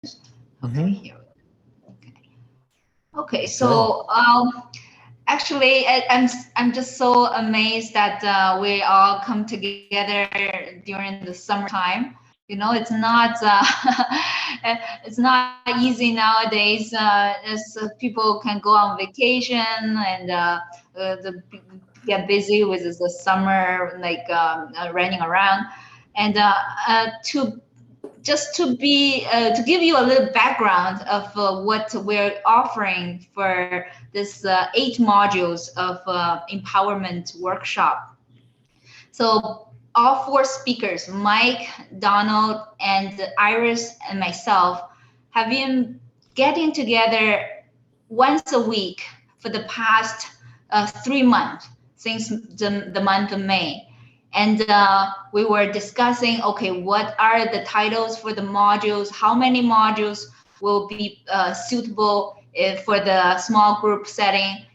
Okay, Mm-hmm. here. Okay. Okay. Good. So actually, I'm just so amazed that we all come together during the summertime. You know, it's not it's not easy nowadays. As people can go on vacation and get busy with the summer, like running around, and to just to give you a little background of what we're offering for this 8 modules of empowerment workshop. So all 4 speakers, Mike, Donald, and Iris, and myself, have been getting together once a week for the past 3 months since the month of May. And we were discussing, okay, what are the titles for the modules? How many modules will be suitable for the small group setting?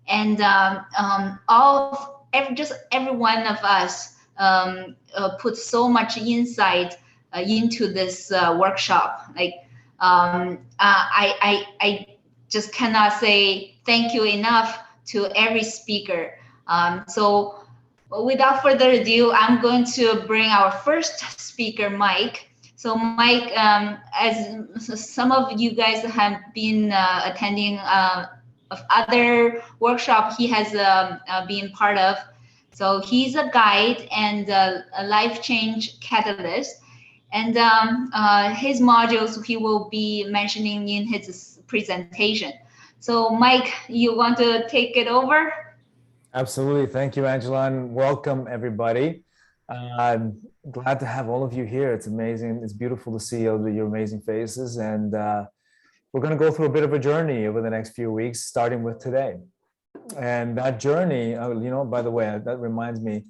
And just every one of us put so much insight into this workshop. Like I just cannot say thank you enough to every speaker. So without further ado, I'm going to bring our first speaker, Mike. So Mike, as some of you guys have been attending of other workshop he has been part of. So he's a guide and a life change catalyst. And his modules he will be mentioning in his presentation. So Mike, you want to take it over? Absolutely. Thank you, Angela, and welcome everybody. I'm glad to have all of you here. It's amazing. It's beautiful to see all of your amazing faces. And we're going to go through a bit of a journey over the next few weeks, starting with today. And that journey, by the way, that reminds me,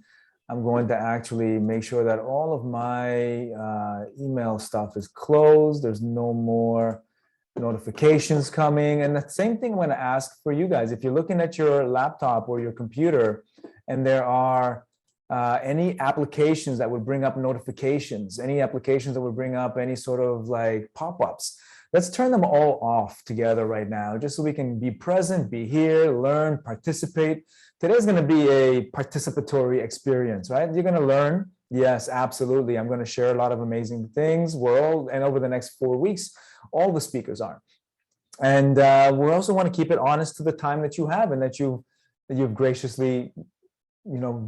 I'm going to actually make sure that all of my email stuff is closed. There's no more notifications coming. And the same thing I'm going to ask for you guys. If you're looking at your laptop or your computer and there are any applications that would bring up notifications, any applications that would bring up any sort of like pop-ups, let's turn them all off together right now, just so we can be present, be here, learn, participate. Today's going to be a participatory experience, right? You're going to learn. Yes, absolutely. I'm going to share a lot of amazing things. And over the next 4 weeks, all the speakers are. And we also want to keep it honest to the time that you have and that you've graciously,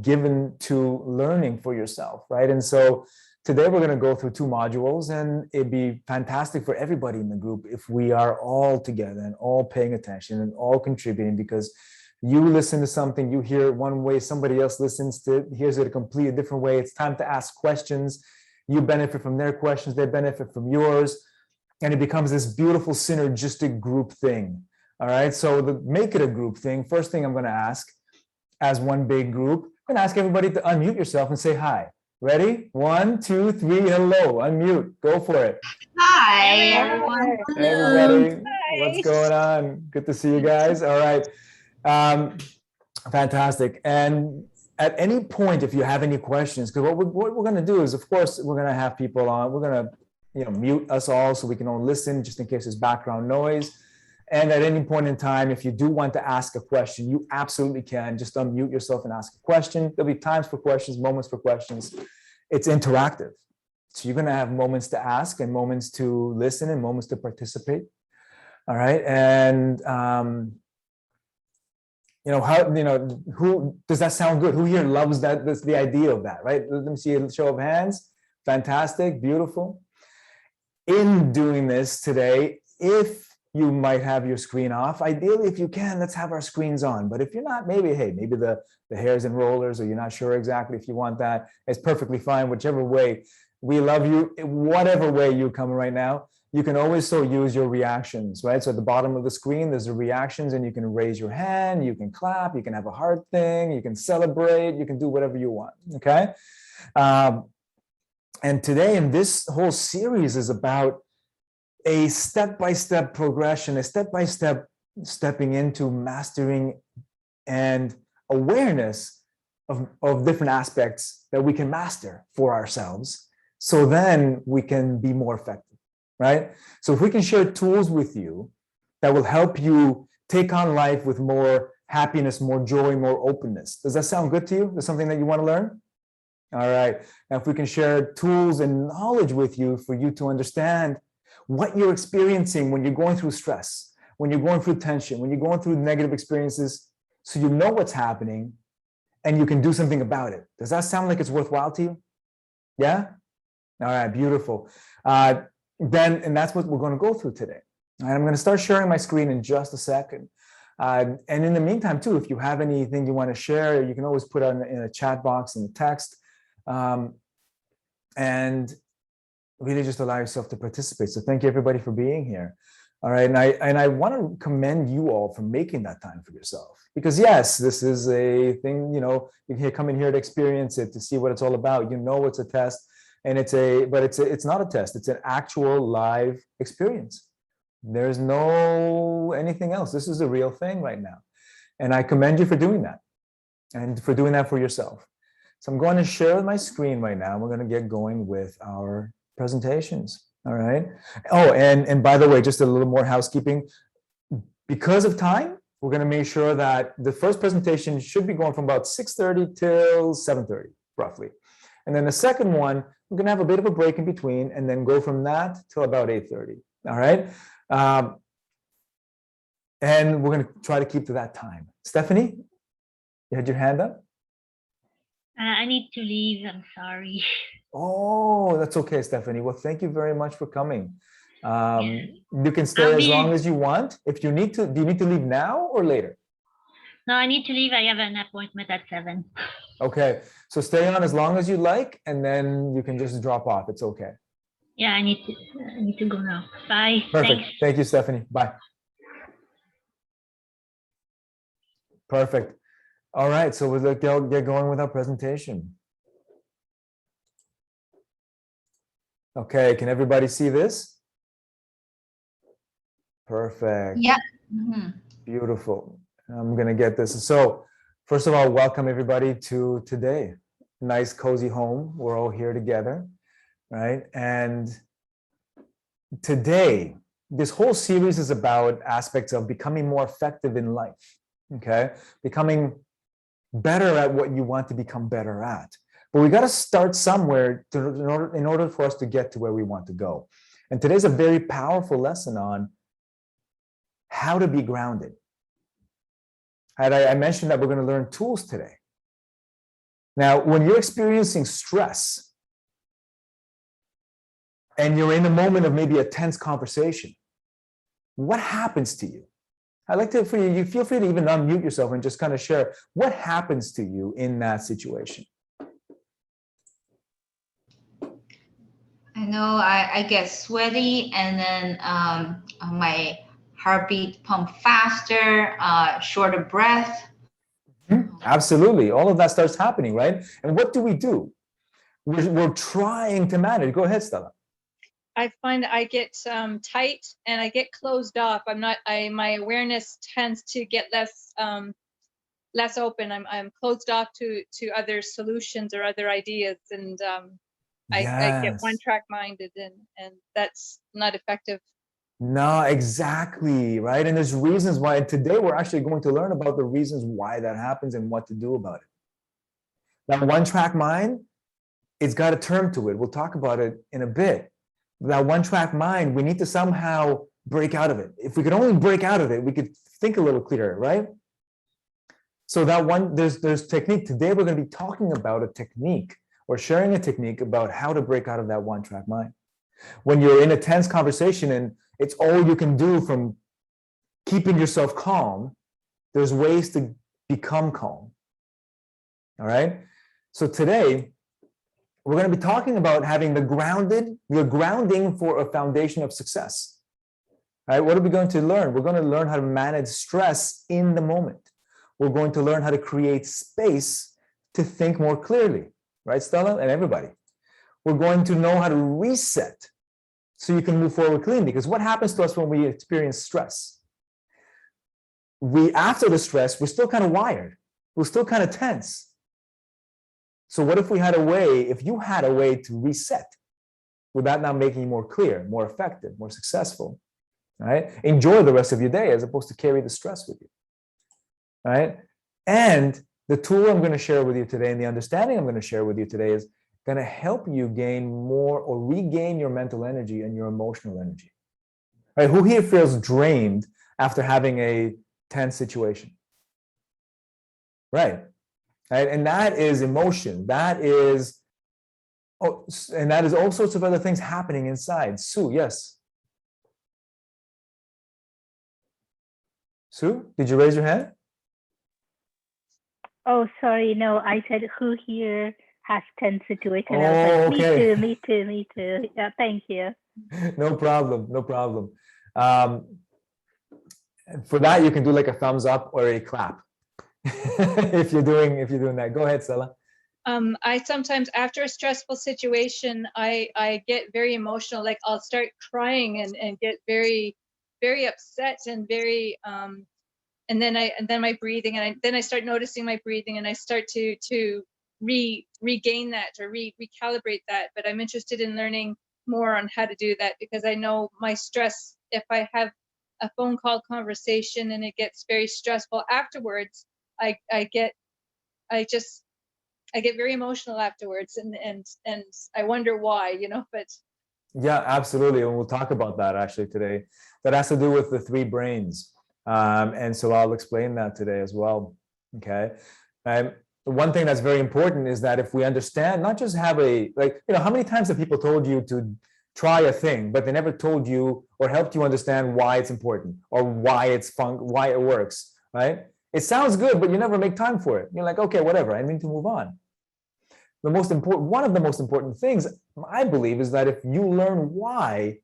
given to learning for yourself, right? And so today we're going to go through 2 modules, and it'd be fantastic for everybody in the group if we are all together and all paying attention and all contributing, because you listen to something, you hear it one way, somebody else hears it a completely different way. It's time to ask questions. You benefit from their questions, they benefit from yours, and it becomes this beautiful synergistic group thing. All right, so to make it a group thing, first thing I'm going to ask, as one big group, I'm going to ask everybody to unmute yourself and say hi. Ready? 1, 2, 3, hello. Unmute. Go for it. Hi, Hello. everyone. Hey, Hello. everybody. What's going on? Good to see you guys. All right. Um, Fantastic. And at any point, if you have any questions, because what we're going to do is, of course, we're going to have people on. We're going to mute us all so we can all listen, just in case there's background noise. And at any point in time, if you do want to ask a question, you absolutely can. Just unmute yourself and ask a question. There'll be times for questions, moments for questions. It's interactive. So you're going to have moments to ask and moments to listen and moments to participate. All right. And, who does that sound good? Who here loves that? That's the idea of that, right? Let me see a show of hands. Fantastic. Beautiful. In doing this today, if you might have your screen off, ideally, if you can, let's have our screens on. But if you're not, maybe the hairs and rollers, or you're not sure exactly if you want that, it's perfectly fine. Whichever way, we love you. Whatever way you come right now, you can always still use your reactions, right? So at the bottom of the screen, there's the reactions, and you can raise your hand, you can clap, you can have a heart thing, you can celebrate, you can do whatever you want, okay? And today in this whole series is about a step-by-step progression, a step-by-step stepping into mastering and awareness of different aspects that we can master for ourselves. So then we can be more effective. right? So if we can share tools with you that will help you take on life with more happiness, more joy, more openness. Does that sound good to you? Is something that you want to learn? All right. And if we can share tools and knowledge with you for you to understand what you're experiencing when you're going through stress, when you're going through tension, when you're going through negative experiences, so you know what's happening and you can do something about it. Does that sound like it's worthwhile to you? Yeah? All right, beautiful. And that's what we're going to go through today. And I'm going to start sharing my screen in just a second. And in the meantime, too, if you have anything you want to share, you can always put it in a chat box in the text. And really just allow yourself to participate. So thank you, everybody, for being here. All right, and I want to commend you all for making that time for yourself. Because yes, this is a thing, you can come in here to experience it, to see what it's all about. It's a test, and it's not a test. It's an actual live experience. There's no anything else. This is a real thing right now. And I commend you for doing that and for doing that for yourself. So I'm going to share my screen right now. We're going to get going with our presentations. All right. Oh, and by the way, just a little more housekeeping. Because of time, we're going to make sure that the first presentation should be going from about 6:30 till 7:30, roughly. And then the second one, we're going to have a bit of a break in between and then go from that till about 8:30. All right. And we're going to try to keep to that time. Stephanie, you had your hand up? I need to leave. I'm sorry. Oh, that's okay, Stephanie. Well, thank you very much for coming. You can stay as long as you want. If you need to, do you need to leave now or later? No, I need to leave. I have an appointment at 7. Okay, so stay on as long as you like, and then you can just drop off. It's okay. Yeah, I need to go now. Bye. Perfect. Thanks. Thank you, Stephanie. Bye. Perfect. All right, so we'll get going with our presentation. Okay, can everybody see this? Perfect. Yeah. Mm-hmm. Beautiful. I'm going to get this. So first of all, welcome everybody to today. Nice, cozy home. We're all here together, right? And today, this whole series is about aspects of becoming more effective in life, okay? Becoming better at what you want to become better at. But we got to start somewhere in order for us to get to where we want to go. And today's a very powerful lesson on how to be grounded. I mentioned that we're going to learn tools today. Now, when you're experiencing stress and you're in the moment of maybe a tense conversation, what happens to you? I'd like to, for you feel free to even unmute yourself and just kind of share what happens to you in that situation. I know I get sweaty, and then my heartbeat pump faster, shorter breath. Absolutely. All of that starts happening, right? And what do? We're trying to manage. Go ahead, Stella. I find I get tight and I get closed off. My awareness tends to get less open. I'm closed off to other solutions or other ideas, and I get one track minded, and that's not effective. No, exactly, right? And there's reasons why. And today we're actually going to learn about the reasons why that happens and what to do about it. That one track mind, it's got a term to it. We'll talk about it in a bit. That one track mind, we need to somehow break out of it. If we could only break out of it, we could think a little clearer, right? So that one, there's technique. Today we're going to be talking about a technique or sharing a technique about how to break out of that one track mind. When you're in a tense conversation and it's all you can do from keeping yourself calm, there's ways to become calm. All right. So today we're going to be talking about having the grounding for a foundation of success. All right. What are we going to learn? We're going to learn how to manage stress in the moment. We're going to learn how to create space to think more clearly. Right, Stella, and everybody. We're going to know how to reset so you can move forward clean. Because what happens to us when we experience stress? After the stress, we're still kind of wired. We're still kind of tense. So what if you had a way to reset? Would that not make you more clear, more effective, more successful? Right? Enjoy the rest of your day as opposed to carry the stress with you. Right? And the tool I'm going to share with you today and the understanding I'm going to share with you today is going to help you gain more or regain your mental energy and your emotional energy. Right? Who here feels drained after having a tense situation? Right? Right? And that is emotion. That is, oh, and that is all sorts of other things happening inside. Sue, yes. Sue, did you raise your hand? Oh, sorry. No, I said who here has 10 situation. I was Oh, like, okay. me too. Yeah, thank you. No problem, no problem. For that, you can do like a thumbs up or a clap. if you're doing that. Go ahead, Stella. I sometimes, after a stressful situation, I get very emotional. Like I'll start crying and get very, very upset and very and then my breathing, and then I start noticing my breathing, and I start to regain that or recalibrate that. But I'm interested in learning more on how to do that, because I know my stress, if I have a phone call conversation and it gets very stressful afterwards, I get very emotional afterwards, and I wonder why, but Yeah, absolutely. And we'll talk about that actually today. That has to do with the three brains. And so I'll explain that today as well. Okay. One thing that's very important is that if we understand, not just have how many times have people told you to try a thing, but they never told you or helped you understand why it's important or why it works, right? It sounds good, but you never make time for it. You're like, okay, whatever, I need to move on. One of the most important things, I believe, is that if you learn why,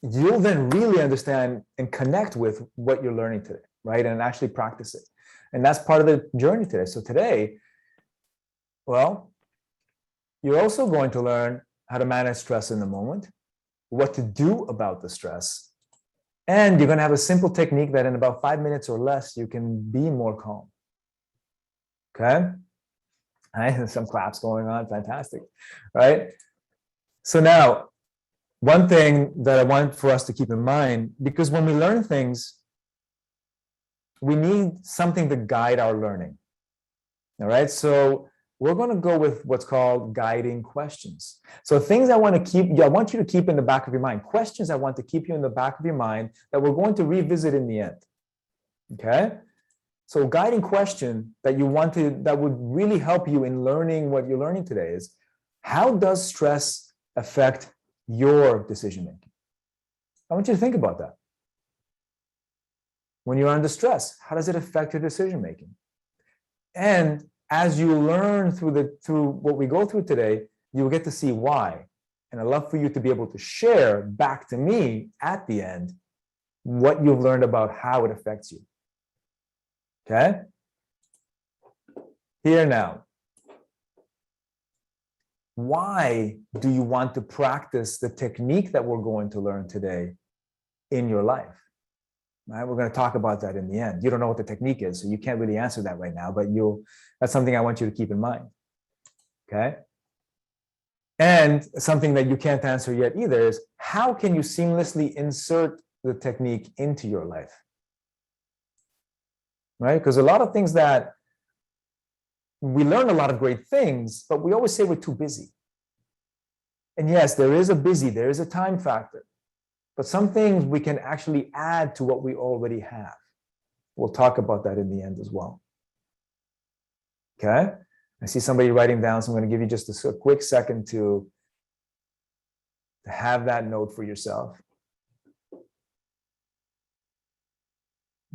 you'll then really understand and connect with what you're learning today, right? And actually practice it. And that's part of the journey today. So today, well, you're also going to learn how to manage stress in the moment, what to do about the stress, and you're going to have a simple technique that in about 5 minutes or less, you can be more calm. Okay? Right? Some claps going on, fantastic, right? So now, one thing that I want for us to keep in mind, because when we learn things, we need something to guide our learning. All right, so we're going to go with what's called guiding questions. So things I want you to keep in the back of your mind, questions I want to keep you in the back of your mind that we're going to revisit in the end. Okay? So guiding question that would really help you in learning what you're learning today is, how does stress affect your decision making? I want you to think about that. When you're under stress, how does it affect your decision making? And as you learn through what we go through today, you will get to see why. And I'd love for you to be able to share back to me at the end what you've learned about how it affects you. Okay? Here now. Why do you want to practice the technique that we're going to learn today in your life? Right? We're going to talk about that in the end. You don't know what the technique is, so you can't really answer that right now, but that's something I want you to keep in mind. Okay? And something that you can't answer yet either is, how can you seamlessly insert the technique into your life? Right? Because a lot of things that we learn a lot of great things, but we always say we're too busy. And yes, there is a time factor. But some things we can actually add to what we already have. We'll talk about that in the end as well. Okay? I see somebody writing down, so I'm going to give you just a quick second to have that note for yourself.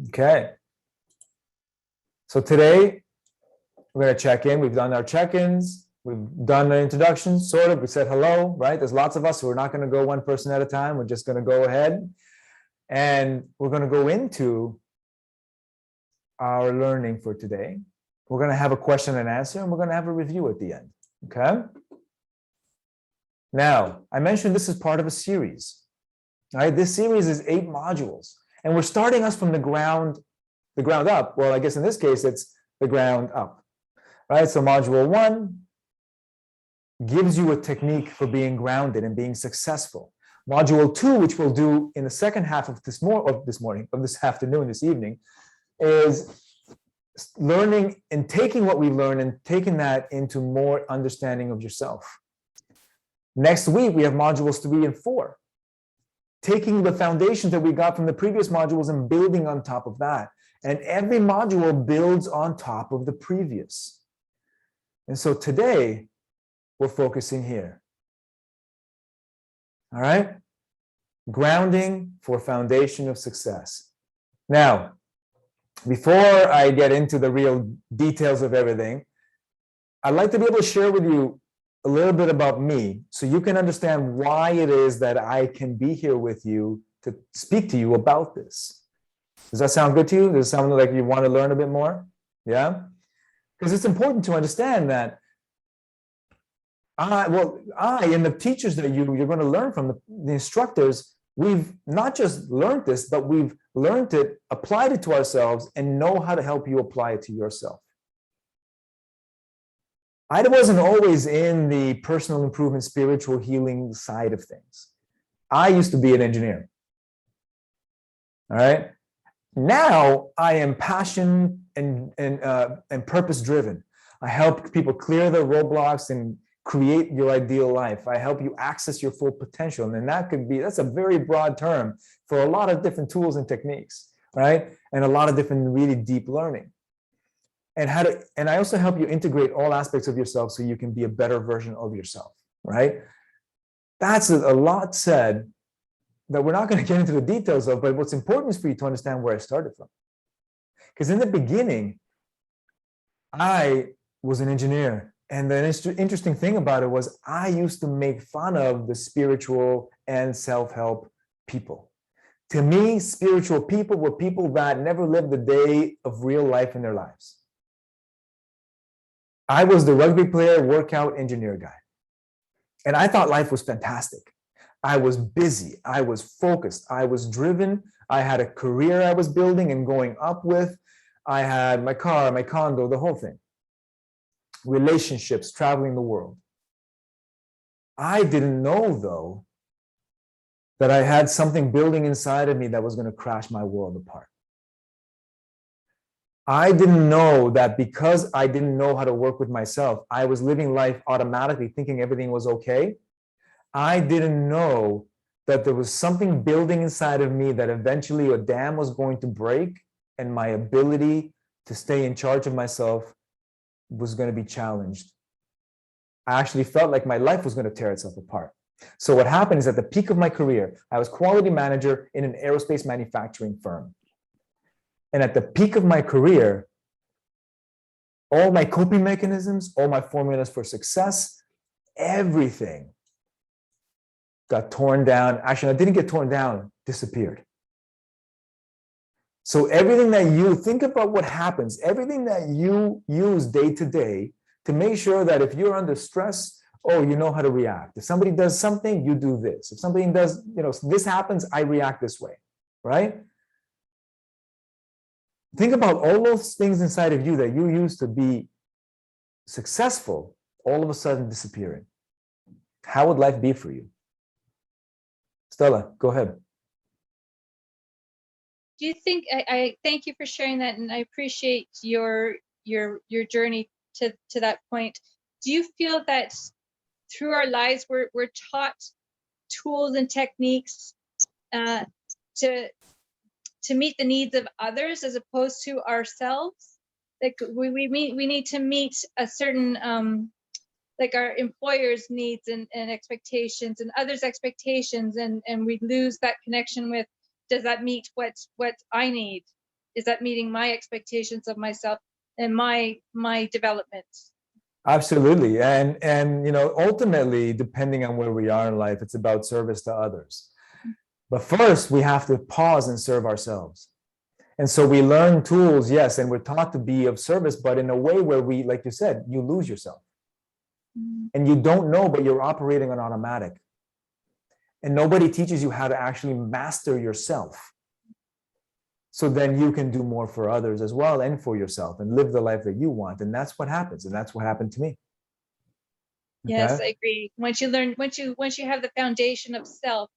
Okay. So today, we're going to check in. We've done our check-ins. We've done the introduction, sort of. We said hello, right? There's lots of us, so we're not going to go one person at a time. We're just going to go ahead. And we're going to go into our learning for today. We're going to have a question and answer, and we're going to have a review at the end. Okay? Now, I mentioned this is part of a series. All right? This series is 8 modules, and we're starting us from the ground up. Well, I guess in this case, it's the ground up. Right? So module 1, gives you a technique for being grounded and being successful. Module 2, which we'll do in the second half of this afternoon, this evening, is learning and taking what we learn and taking that into more understanding of yourself. Next week, we have modules 3 and 4, taking the foundation that we got from the previous modules and building on top of that. And every module builds on top of the previous. And so today, we're focusing here. All right? Grounding for foundation of success. Now, before I get into the real details of everything, I'd like to be able to share with you a little bit about me so you can understand why it is that I can be here with you to speak to you about this. Does that sound good to you? Does it sound like you want to learn a bit more? Yeah? Because it's important to understand that I and the teachers that you're going to learn from, the instructors, we've not just learned this, but we've learned it, applied it to ourselves, and know how to help you apply it to yourself. I wasn't always in the personal improvement, spiritual healing side of things. I used to be an engineer. All right. Now I am passion and purpose driven. I help people clear their roadblocks and create your ideal life. I help you access your full potential. And that's a very broad term for a lot of different tools and techniques, right? And a lot of different really deep learning. And I also help you integrate all aspects of yourself so you can be a better version of yourself, right? That's a lot said that we're not going to get into the details of, but what's important is for you to understand where I started from. Because in the beginning, I was an engineer. And the interesting thing about it was I used to make fun of the spiritual and self-help people. To me, spiritual people were people that never lived a day of real life in their lives. I was the rugby player, workout engineer guy. And I thought life was fantastic. I was busy. I was focused. I was driven. I had a career I was building and going up with. I had my car, my condo, the whole thing. Relationships, traveling the world. I didn't know, though, that I had something building inside of me that was going to crash my world apart. I didn't know that because I didn't know how to work with myself, I was living life automatically thinking everything was okay. I didn't know that there was something building inside of me that eventually a dam was going to break and my ability to stay in charge of myself was going to be challenged. I actually felt like my life was going to tear itself apart. So what happened is at the peak of my career, I was quality manager in an aerospace manufacturing firm. And at the peak of my career, all my coping mechanisms, all my formulas for success, everything got torn down. Actually, I didn't get torn down, disappeared. So everything that you think about what happens, everything that you use day to day to make sure that if you're under stress, oh, you know how to react. If somebody does something, you do this. If somebody does, this happens, I react this way, right? Think about all those things inside of you that you used to be successful, all of a sudden disappearing. How would life be for you? Stella, go ahead. Do you think, I thank you for sharing that, and I appreciate your journey to that point. Do you feel that through our lives we're taught tools and techniques to meet the needs of others as opposed to ourselves? Like we need to meet a certain like our employers' needs and expectations and others' expectations, and we lose that connection with, does that meet what I need? Is that meeting my expectations of myself and my development? Absolutely. And ultimately, depending on where we are in life, it's about service to others. But first, we have to pause and serve ourselves. And so we learn tools, yes, and we're taught to be of service, but in a way where we, like you said, you lose yourself. And you don't know, but you're operating on automatic. And nobody teaches you how to actually master yourself. So then you can do more for others as well and for yourself and live the life that you want. And that's what happens. And that's what happened to me. Yes, Okay? I agree. Once you learn, once you have the foundation of self,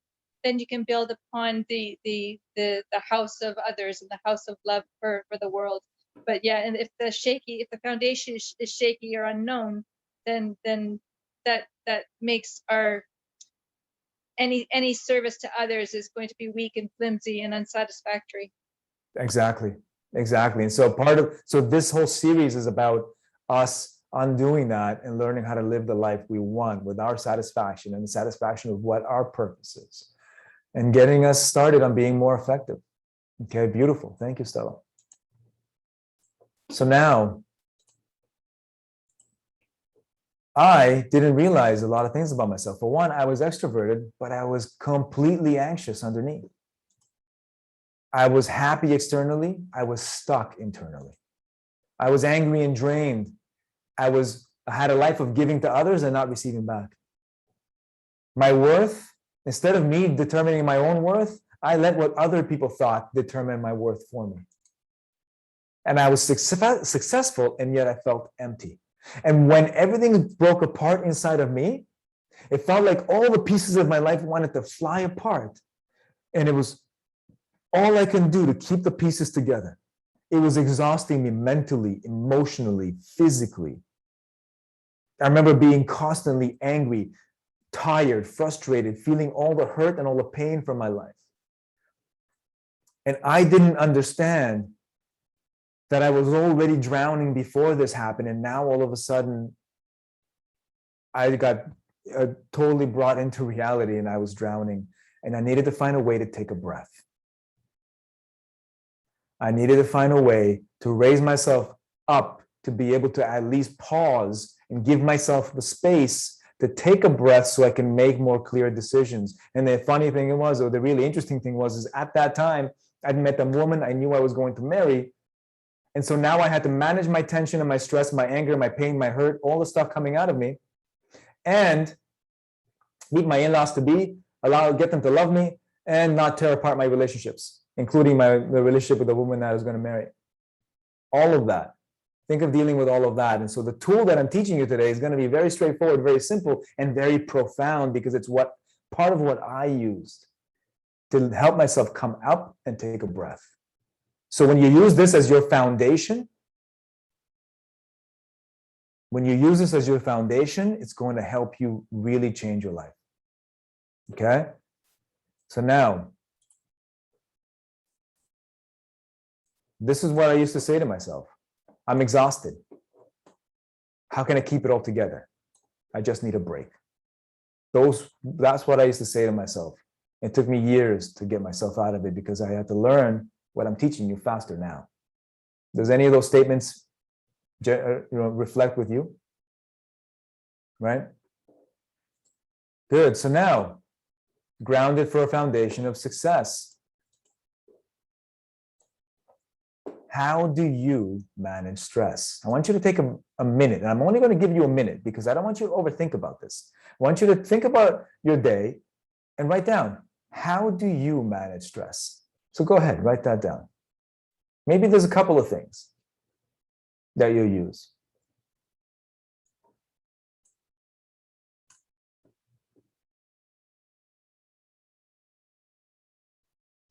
then you can build upon the house of others and the house of love for the world. But yeah, and if the foundation is shaky or unknown, then that makes our any service to others is going to be weak and flimsy and unsatisfactory. Exactly. Exactly. And so this whole series is about us undoing that and learning how to live the life we want with our satisfaction and the satisfaction of what our purpose is and getting us started on being more effective. Okay, beautiful. Thank you, Stella. So now I didn't realize a lot of things about myself. For one, I was extroverted, but I was completely anxious underneath. I was happy externally. I was stuck internally. I was angry and drained. I had a life of giving to others and not receiving back. My worth, instead of me determining my own worth, I let what other people thought determine my worth for me. And I was successful, and yet I felt empty. And when everything broke apart inside of me, it felt like all the pieces of my life wanted to fly apart. And it was all I can do to keep the pieces together. It was exhausting me mentally, emotionally, physically. I remember being constantly angry, tired, frustrated, feeling all the hurt and all the pain from my life. And I didn't understand that I was already drowning before this happened. And now all of a sudden, I got totally brought into reality and I was drowning. And I needed to find a way to take a breath. I needed to find a way to raise myself up to be able to at least pause and give myself the space to take a breath so I can make more clear decisions. And the funny thing was, or the really interesting thing was, is at that time, I'd met a woman I knew I was going to marry. And so now I had to manage my tension and my stress, my anger, my pain, my hurt, all the stuff coming out of me, and meet my in-laws to be, get them to love me, and not tear apart my relationships, including the relationship with the woman that I was going to marry. All of that. Think of dealing with all of that. And so the tool that I'm teaching you today is going to be very straightforward, very simple, and very profound because it's part of what I used to help myself come up and take a breath. So when you use this as your foundation, it's going to help you really change your life. Okay? So now, this is what I used to say to myself. I'm exhausted. How can I keep it all together? I just need a break. That's what I used to say to myself. It took me years to get myself out of it because I had to learn what I'm teaching you faster now. Does any of those statements reflect with you? Right? Good. So now, grounded for a foundation of success. How do you manage stress? I want you to take a minute, and I'm only going to give you a minute because I don't want you to overthink about this. I want you to think about your day and write down, how do you manage stress? So go ahead, write that down. Maybe there's a couple of things that you use.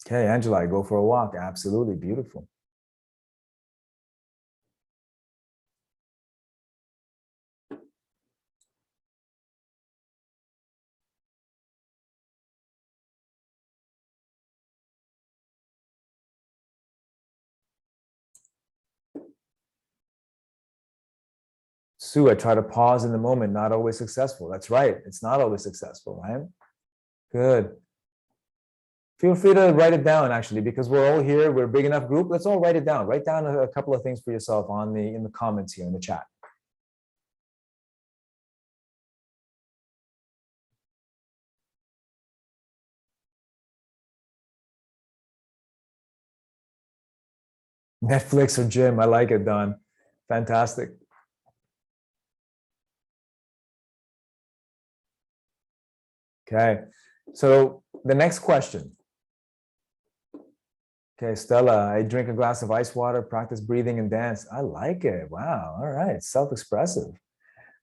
Okay, Angela, I go for a walk. Absolutely beautiful. Sue, I try to pause in the moment, not always successful. That's right. It's not always successful, right? Good. Feel free to write it down, actually, because we're all here. We're a big enough group. Let's all write it down. Write down a couple of things for yourself in the comments here in the chat. Netflix or gym. I like it, Don. Fantastic. Okay, so the next question. Okay, Stella, I drink a glass of ice water, practice breathing and dance. I like it. Wow. All right. Self-expressive.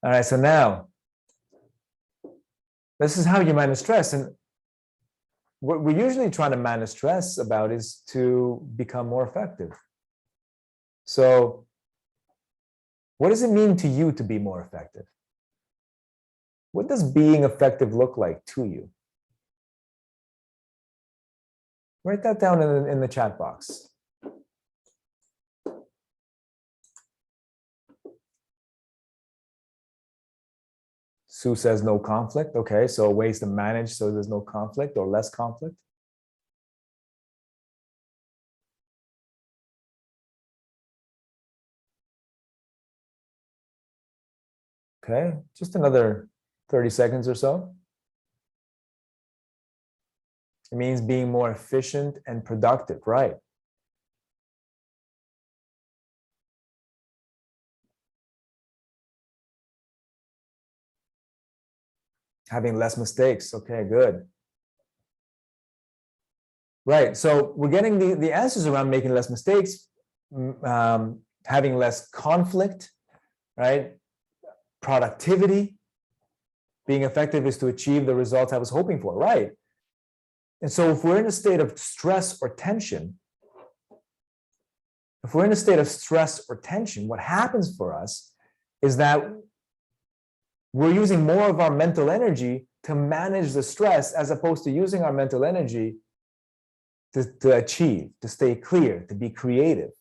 All right. So now This is how you manage stress. And what we're usually trying to manage stress about is to become more effective. So what does it mean to you to be more effective? What does being effective look like to you? Write that down in the chat box. Sue says no conflict. Okay, so ways to manage so there's no conflict or less conflict. Okay, just another 30 seconds or so. It means being more efficient and productive, right? Having less mistakes. Okay, good. Right, so we're getting the answers around making less mistakes, having less conflict, right? Productivity. Being effective is to achieve the results I was hoping for, right? And so if we're in a state of stress or tension, what happens for us is that we're using more of our mental energy to manage the stress as opposed to using our mental energy to achieve, to stay clear, to be creative,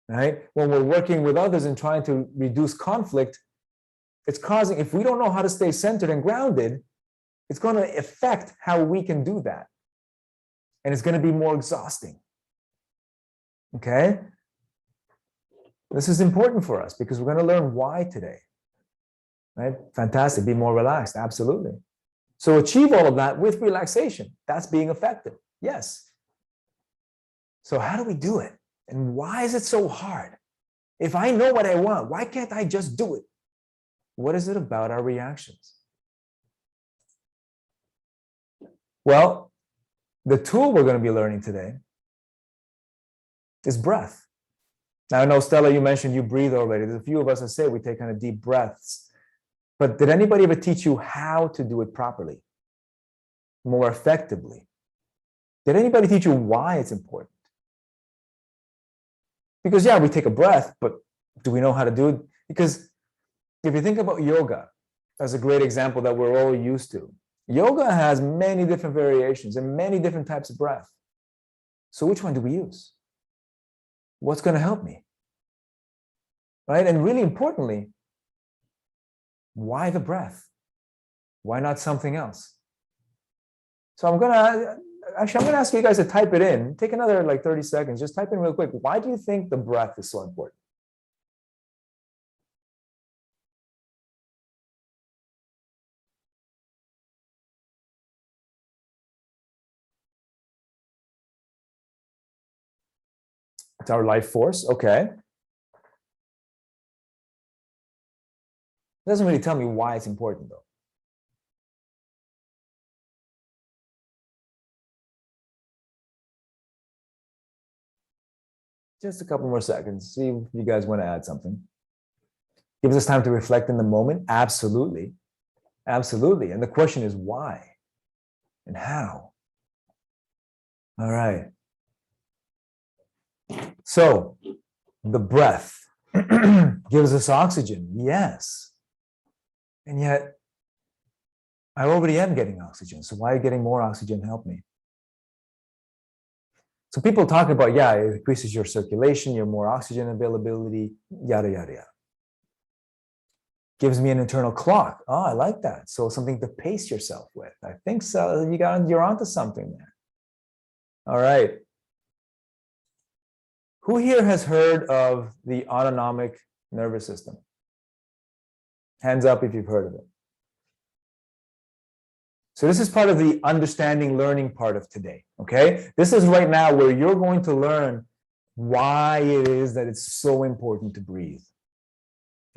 right? When we're working with others and trying to reduce conflict, it's causing, if we don't know how to stay centered and grounded, it's going to affect how we can do that. And it's going to be more exhausting. Okay? This is important for us because we're going to learn why today. Right? Fantastic. Be more relaxed. Absolutely. So achieve all of that with relaxation. That's being effective. Yes. So how do we do it? And why is it so hard? If I know what I want, why can't I just do it? What is it about our reactions? Well, the tool we're going to be learning today is breath. Now, I know, Stella, you mentioned you breathe already. There's a few of us that say we take kind of deep breaths. But did anybody ever teach you how to do it properly, more effectively? Did anybody teach you why it's important? Because, yeah, we take a breath, but do we know how to do it? Because if you think about yoga as a great example that we're all used to, yoga has many different variations and many different types of breath. So which one do we use? What's going to help me? Right? And really importantly, why the breath? Why not something else? So I'm going to ask you guys to type it in. Take another like 30 seconds. Just type in real quick. Why do you think the breath is so important? It's our life force. Okay. It doesn't really tell me why it's important, though. Just a couple more seconds. See if you guys want to add something. Gives us time to reflect in the moment. Absolutely. Absolutely. And the question is why and how? All right. So the breath gives us oxygen. Yes. And yet I already am getting oxygen. So why getting more oxygen help me? So people talk about, yeah, it increases your circulation, your more oxygen availability, yada, yada, yada. Gives me an internal clock. Oh, I like that. So something to pace yourself with. I think so. You're onto something there. All right. Who here has heard of the autonomic nervous system? Hands up if you've heard of it. So this is part of the understanding, learning part of today, okay? This is right now where you're going to learn why it is that it's so important to breathe,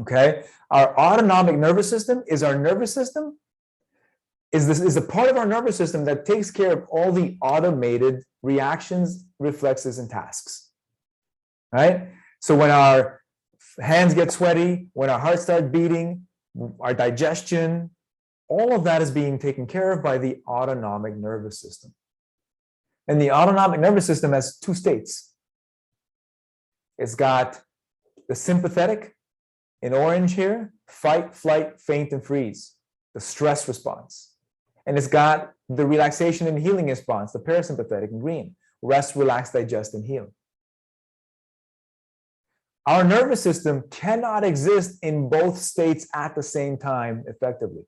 okay? Our autonomic nervous system is our nervous system, is a part of our nervous system that takes care of all the automated reactions, reflexes, and tasks, right? So when our hands get sweaty, when our heart starts beating, our digestion, all of that is being taken care of by the autonomic nervous system. And the autonomic nervous system has two states. It's got the sympathetic in orange here, fight, flight, faint, and freeze, the stress response. And it's got the relaxation and healing response, the parasympathetic in green, rest, relax, digest, and heal. Our nervous system cannot exist in both states at the same time effectively.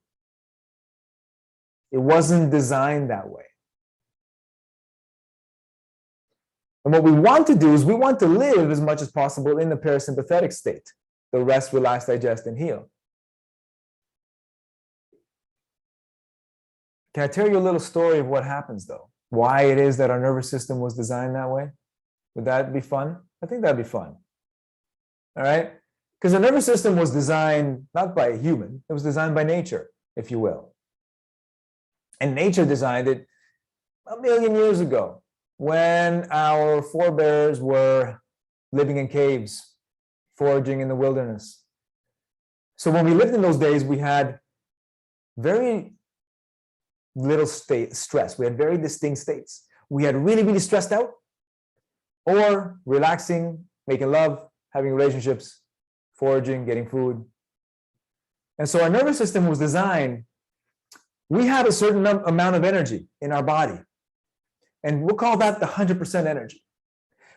It wasn't designed that way. And what we want to do is we want to live as much as possible in the parasympathetic state, the rest, relax, digest, and heal. Can I tell you a little story of what happens though? Why it is that our nervous system was designed that way? Would that be fun? I think that'd be fun. All right? Because the nervous system was designed not by a human, it was designed by nature, if you will. And nature designed it 1 million years ago when our forebears were living in caves, foraging in the wilderness. So when we lived in those days, we had very little stress. We had very distinct states. We had really, really stressed out, or relaxing, making love, having relationships, foraging, getting food. And so our nervous system was designed, we had a certain amount of energy in our body. And we'll call that the 100% energy.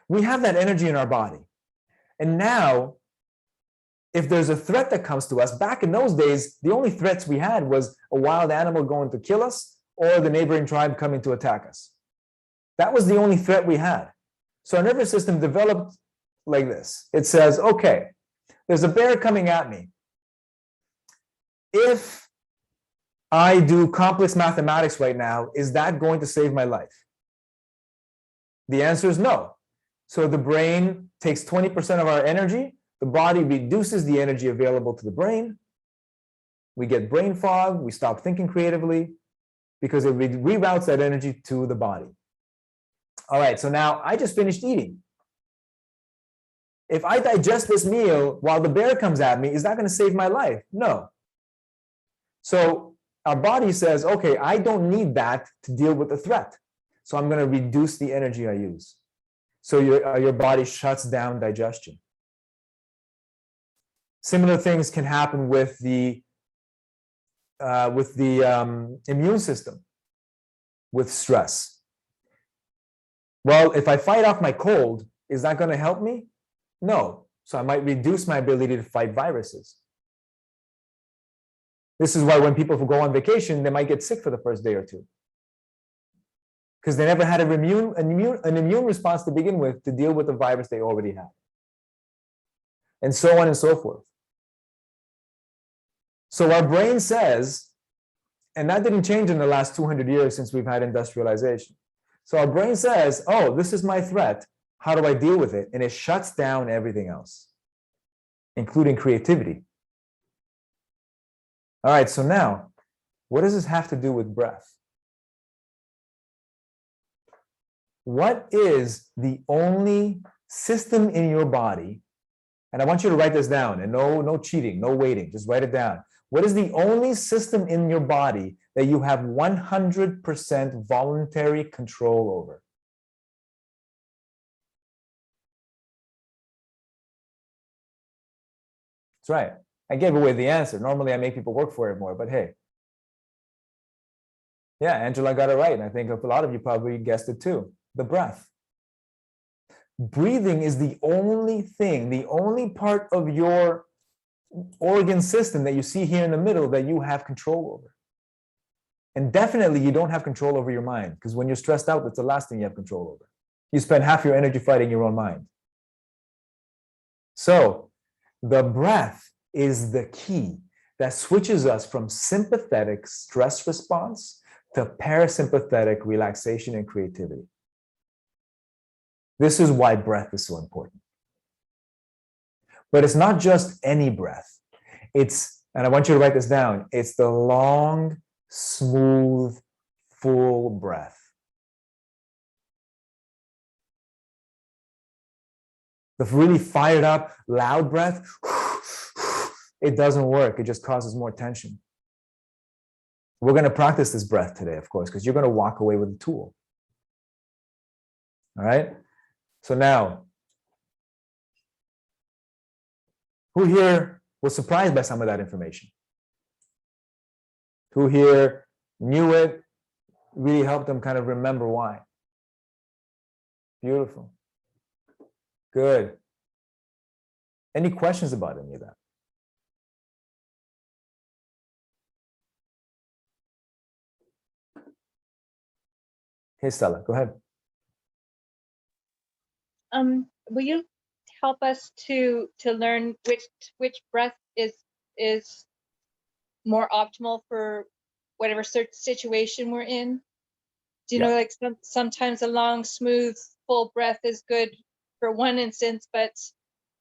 We have that energy in our body. And now, if there's a threat that comes to us, back in those days, the only threats we had was a wild animal going to kill us or the neighboring tribe coming to attack us. That was the only threat we had. So our nervous system developed like this. It says, okay, there's a bear coming at me. If I do complex mathematics right now, is that going to save my life? The answer is no. So the brain takes 20% of our energy. The body reduces the energy available to the brain. We get brain fog. We stop thinking creatively because it reroutes that energy to the body. All right, so now I just finished eating. If I digest this meal while the bear comes at me, is that going to save my life? No. So our body says, okay, I don't need that to deal with the threat. So I'm going to reduce the energy I use. So your body shuts down digestion. Similar things can happen with the immune system, with stress. Well, if I fight off my cold, is that going to help me? No. So I might reduce my ability to fight viruses. This is why when people go on vacation, they might get sick for the first day or two, because they never had an immune response to begin with to deal with the virus they already had. And so on and so forth. So our brain says, and that didn't change in the last 200 years since we've had industrialization. So our brain says, oh, this is my threat. How do I deal with it? And it shuts down everything else, including creativity. All right, so now, what does this have to do with breath? What is the only system in your body, and I want you to write this down, and no cheating, no waiting, just write it down. What is the only system in your body that you have 100% voluntary control over? That's right. I gave away the answer. Normally I make people work for it more, but hey. Yeah, Angela got it right. And I think a lot of you probably guessed it too. The breath. Breathing is the only thing, the only part of your organ system that you see here in the middle that you have control over. And definitely you don't have control over your mind, because when you're stressed out, that's the last thing you have control over. You spend half your energy fighting your own mind. So the breath is the key that switches us from sympathetic stress response to parasympathetic relaxation and creativity. This is why breath is so important. But it's not just any breath. It's, and I want you to write this down, it's the long, smooth, full breath. The really fired up, loud breath, it doesn't work. It just causes more tension. We're going to practice this breath today, of course, because you're going to walk away with a tool. All right. So now, who here was surprised by some of that information? Who here knew it, really helped them kind of remember why? Beautiful. Good. Any questions about any of that? Hey, Stella, go ahead. Will you help us to learn which breath is more optimal for whatever situation we're in? Do you know, like sometimes a long, smooth, full breath is good for one instance, but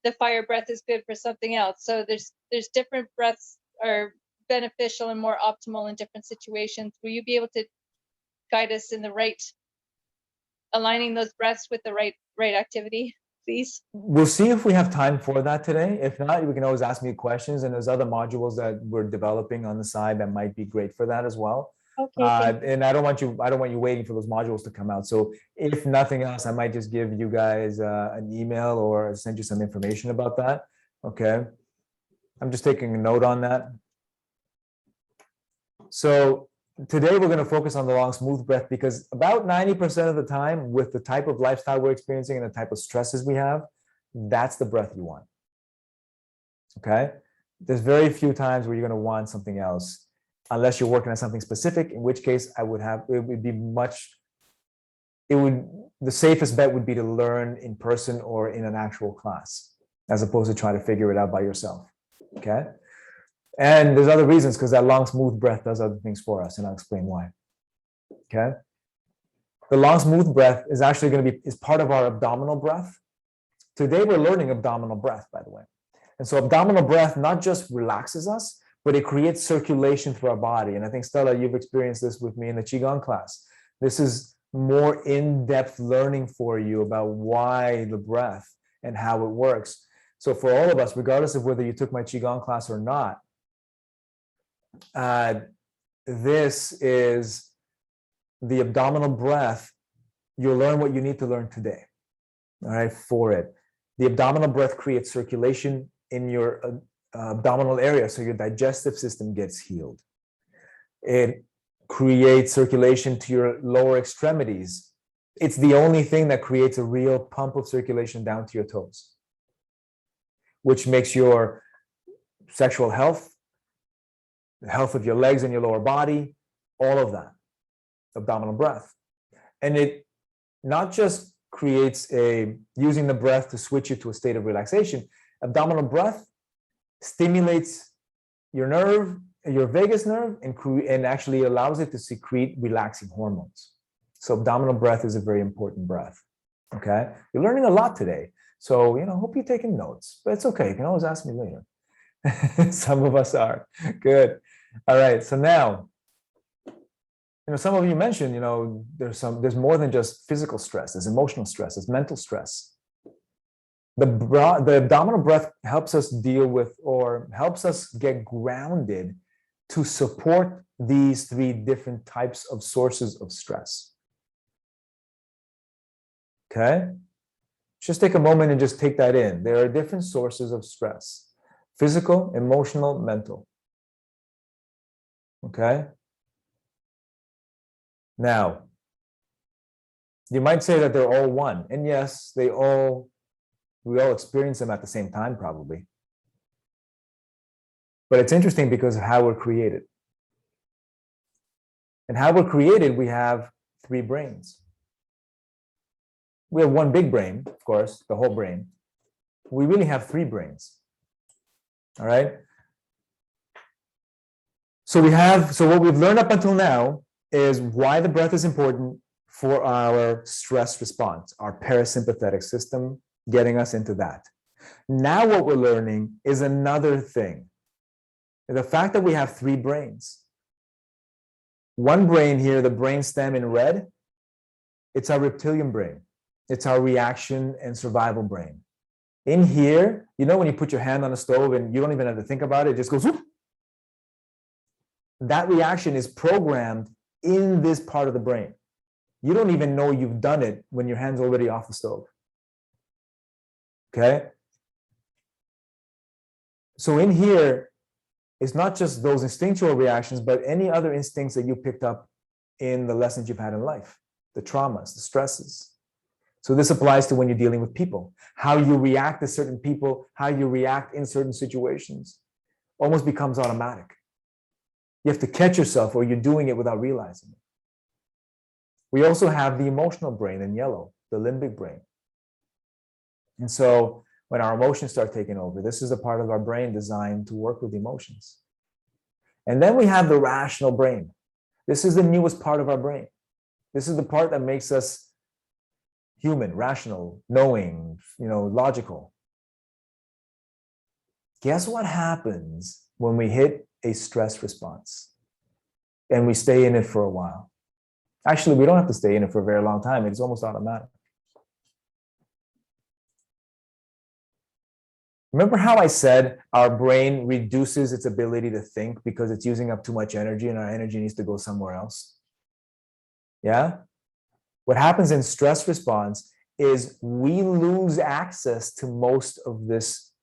the fire breath is good for something else. So there's different breaths are beneficial and more optimal in different situations. Will you be able to guide us in the right, aligning those breaths with the right activity, please? We'll see if we have time for that today. If not, you can always ask me questions, and there's other modules that we're developing on the side that might be great for that as well. Okay. And I don't want you waiting for those modules to come out. So if nothing else, I might just give you guys an email or send you some information about that. Okay. I'm just taking a note on that. So today we're going to focus on the long, smooth breath, because about 90% of the time, with the type of lifestyle we're experiencing and the type of stresses we have, that's the breath you want. Okay. There's very few times where you're going to want something else, unless you're working on something specific, in which case the safest bet would be to learn in person or in an actual class, as opposed to trying to figure it out by yourself. Okay. And there's other reasons, because that long, smooth breath does other things for us, and I'll explain why. Okay. The long, smooth breath is actually going to be part of our abdominal breath. Today we're learning abdominal breath, by the way. And so abdominal breath not just relaxes us, but it creates circulation through our body. And I think, Stella, you've experienced this with me in the Qigong class. This is more in-depth learning for you about why the breath and how it works. So for all of us, regardless of whether you took my Qigong class or not, this is the abdominal breath. You'll learn what you need to learn today, all right, for it. The abdominal breath creates circulation in your abdominal area, so your digestive system gets healed. It creates circulation to your lower extremities. It's the only thing that creates a real pump of circulation down to your toes, which makes your sexual health, the health of your legs and your lower body, all of that, abdominal breath. And it not just creates using the breath to switch you to a state of relaxation. Abdominal breath stimulates your nerve, your vagus nerve, and actually allows it to secrete relaxing hormones. So abdominal breath is a very important breath. Okay, you're learning a lot today. So, hope you're taking notes, but it's okay. You can always ask me later. Some of us are. Good. All right. So now, some of you mentioned, there's more than just physical stress. There's emotional stress. There's mental stress. The abdominal breath helps us deal with, or helps us get grounded to support these three different types of sources of stress. Okay? Just take a moment and just take that in. There are different sources of stress: physical, emotional, mental. Okay? Now, you might say that they're all one. And yes, we all experience them at the same time, probably. But it's interesting because of how we're created. And how we're created, we have three brains. We have one big brain, of course, the whole brain. We really have three brains. All right? So what we've learned up until now is why the breath is important for our stress response, our parasympathetic system, getting us into that. Now what we're learning is another thing. The fact that we have three brains. One brain here, the brain stem in red, it's our reptilian brain. It's our reaction and survival brain. In here, when you put your hand on the stove and you don't even have to think about it, it just goes whoop. that reaction is programmed in this part of the brain. You don't even know you've done it when your hand's already off the stove. Okay? So in here, it's not just those instinctual reactions, but any other instincts that you picked up in the lessons you've had in life, the traumas, the stresses. So this applies to when you're dealing with people, how you react to certain people, how you react in certain situations, almost becomes automatic. You have to catch yourself or you're doing it without realizing it. We also have the emotional brain in yellow, the limbic brain. And so when our emotions start taking over, this is a part of our brain designed to work with emotions. And then we have the rational brain. This is the newest part of our brain. This is the part that makes us human, rational, knowing, logical. Guess what happens when we hit a stress response and we stay in it for a while? Actually, we don't have to stay in it for a very long time. It's almost automatic. Remember how I said our brain reduces its ability to think because it's using up too much energy and our energy needs to go somewhere else? Yeah? What happens in stress response is we lose access to most of this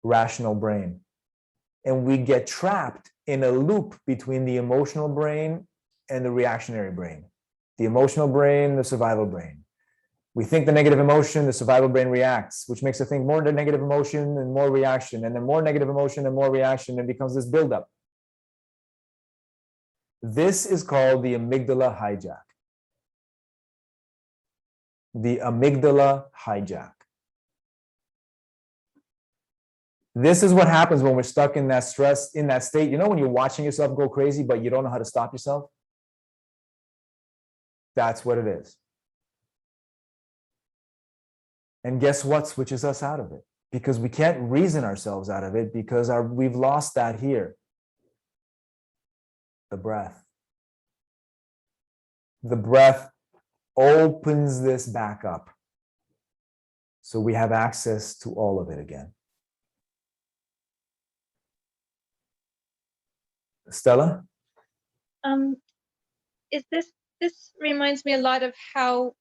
rational brain. And we get trapped in a loop between the emotional brain and the reactionary brain. The emotional brain, the survival brain. We think the negative emotion, the survival brain reacts, which makes us think more negative emotion and more reaction, and then more negative emotion and more reaction, and becomes this buildup. This is called the amygdala hijack. The amygdala hijack. This is what happens when we're stuck in that stress, in that state. You know when you're watching yourself go crazy, but you don't know how to stop yourself? That's what it is. And guess what switches us out of it? Because we can't reason ourselves out of it because we've lost that here. The breath. The breath opens this back up. So we have access to all of it again. Stella? Is this reminds me a lot of how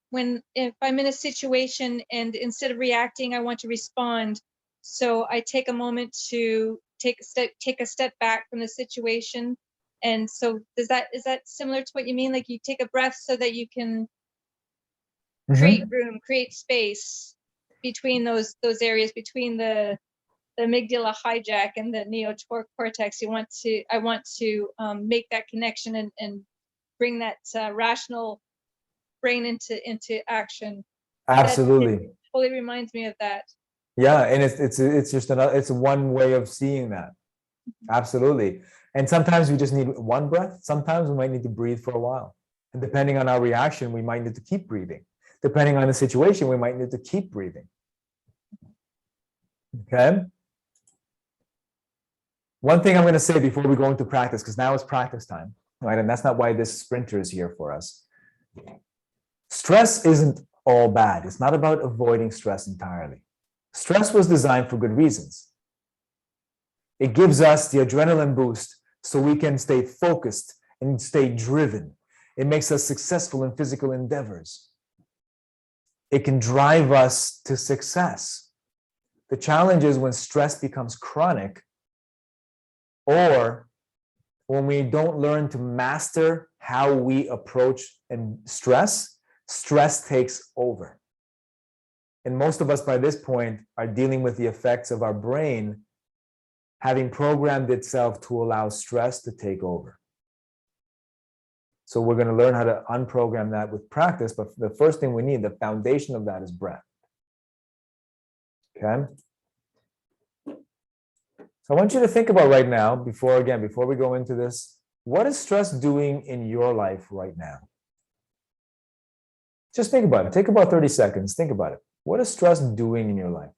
if I'm in a situation and instead of reacting, I want to respond. So I take a moment to take a step back from the situation. And so is that similar to what you mean? Like you take a breath so that you can create room, create space between those areas, between the amygdala hijack and the neocortex. I want to make that connection and bring that rational brain into action. Absolutely. That totally reminds me of that. Yeah, and it's just it's one way of seeing that. Absolutely. And sometimes we just need one breath. Sometimes we might need to breathe for a while. And depending on our reaction, we might need to keep breathing. Depending on the situation, we might need to keep breathing. Okay? One thing I'm going to say before we go into practice, because now it's practice time, right? And that's not why this sprinter is here for us. Stress isn't all bad. It's not about avoiding stress entirely. Stress was designed for good reasons. It gives us the adrenaline boost so we can stay focused and stay driven. It makes us successful in physical endeavors. It can drive us to success. The challenge is when stress becomes chronic, or when we don't learn to master how we approach and stress takes over. And most of us by this point are dealing with the effects of our brain having programmed itself to allow stress to take over. So we're going to learn how to unprogram that with practice, but the first thing we need, the foundation of that, is breath. Okay? So I want you to think about right now, before we go into this, what is stress doing in your life right now? Just think about it. Take about 30 seconds. Think about it. What is stress doing in your life?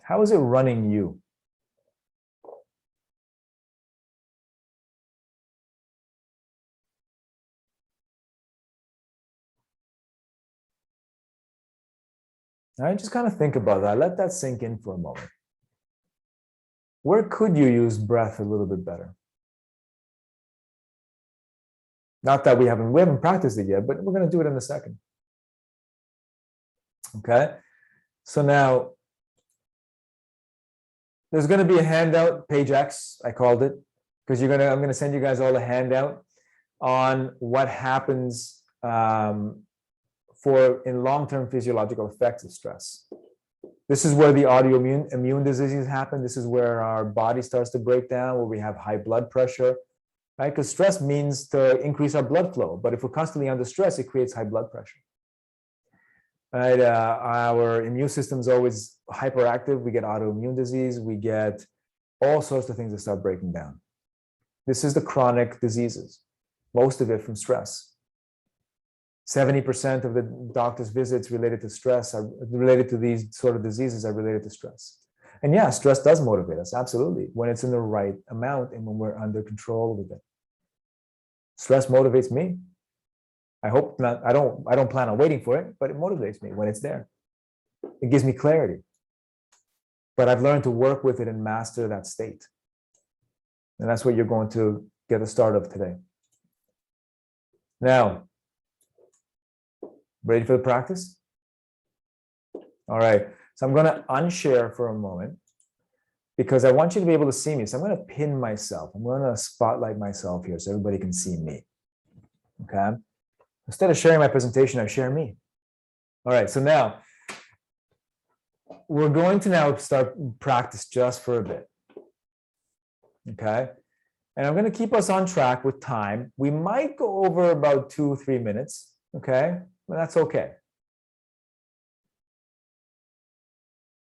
How is it running you? All right, just kind of think about that. Let that sink in for a moment. where could you use breath a little bit better? Not that we haven't practiced it yet, but we're going to do it in a second. Okay. So now there's going to be a handout, page X, I called it, because I'm going to send you guys all a handout on what happens in long-term physiological effects of stress. This is where the autoimmune diseases happen. This is where our body starts to break down, where we have high blood pressure, right? Because stress means to increase our blood flow. But if we're constantly under stress, it creates high blood pressure. Right? Our immune system is always hyperactive. We get autoimmune disease. We get all sorts of things that start breaking down. This is the chronic diseases, most of it from stress. 70% of the doctor's visits related to stress are related to these sort of diseases are related to stress. And yeah, stress does motivate us, absolutely, when it's in the right amount and when we're under control with it. Stress motivates me. I hope not, I don't plan on waiting for it, but it motivates me when it's there. It gives me clarity. But I've learned to work with it and master that state. And that's what you're going to get the start of today. Now, ready for the practice? All right. So I'm going to unshare for a moment because I want you to be able to see me. So I'm going to pin myself. I'm going to spotlight myself here so everybody can see me. Okay. Instead of sharing my presentation, I share me. All right. So now we're going to now start practice just for a bit. Okay. And I'm going to keep us on track with time. We might go over about 2-3 minutes. Okay. But that's okay.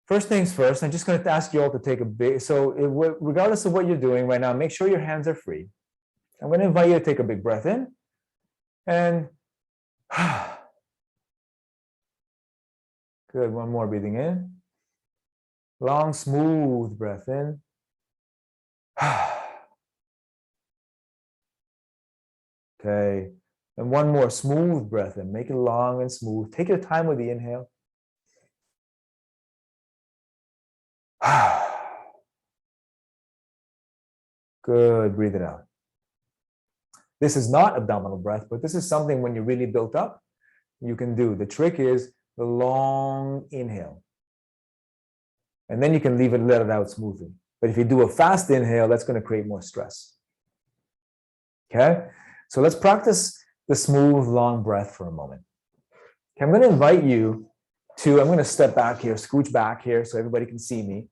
First things first, I'm just going to ask you all to take a big, so regardless of what you're doing right now, make sure your hands are free. I'm going to invite you to take a big breath in and good. One more, breathing in. Long, smooth breath in. Okay. And one more, smooth breath in. Make it long and smooth. Take your time with the inhale. Good. Breathe it out. This is not abdominal breath, but this is something when you're really built up, you can do. The trick is the long inhale. And then you can let it out smoothly. But if you do a fast inhale, that's going to create more stress. Okay? So let's practice the smooth, long breath for a moment. Okay, I'm going to invite you to, I'm going to step back here, scooch back here so everybody can see me,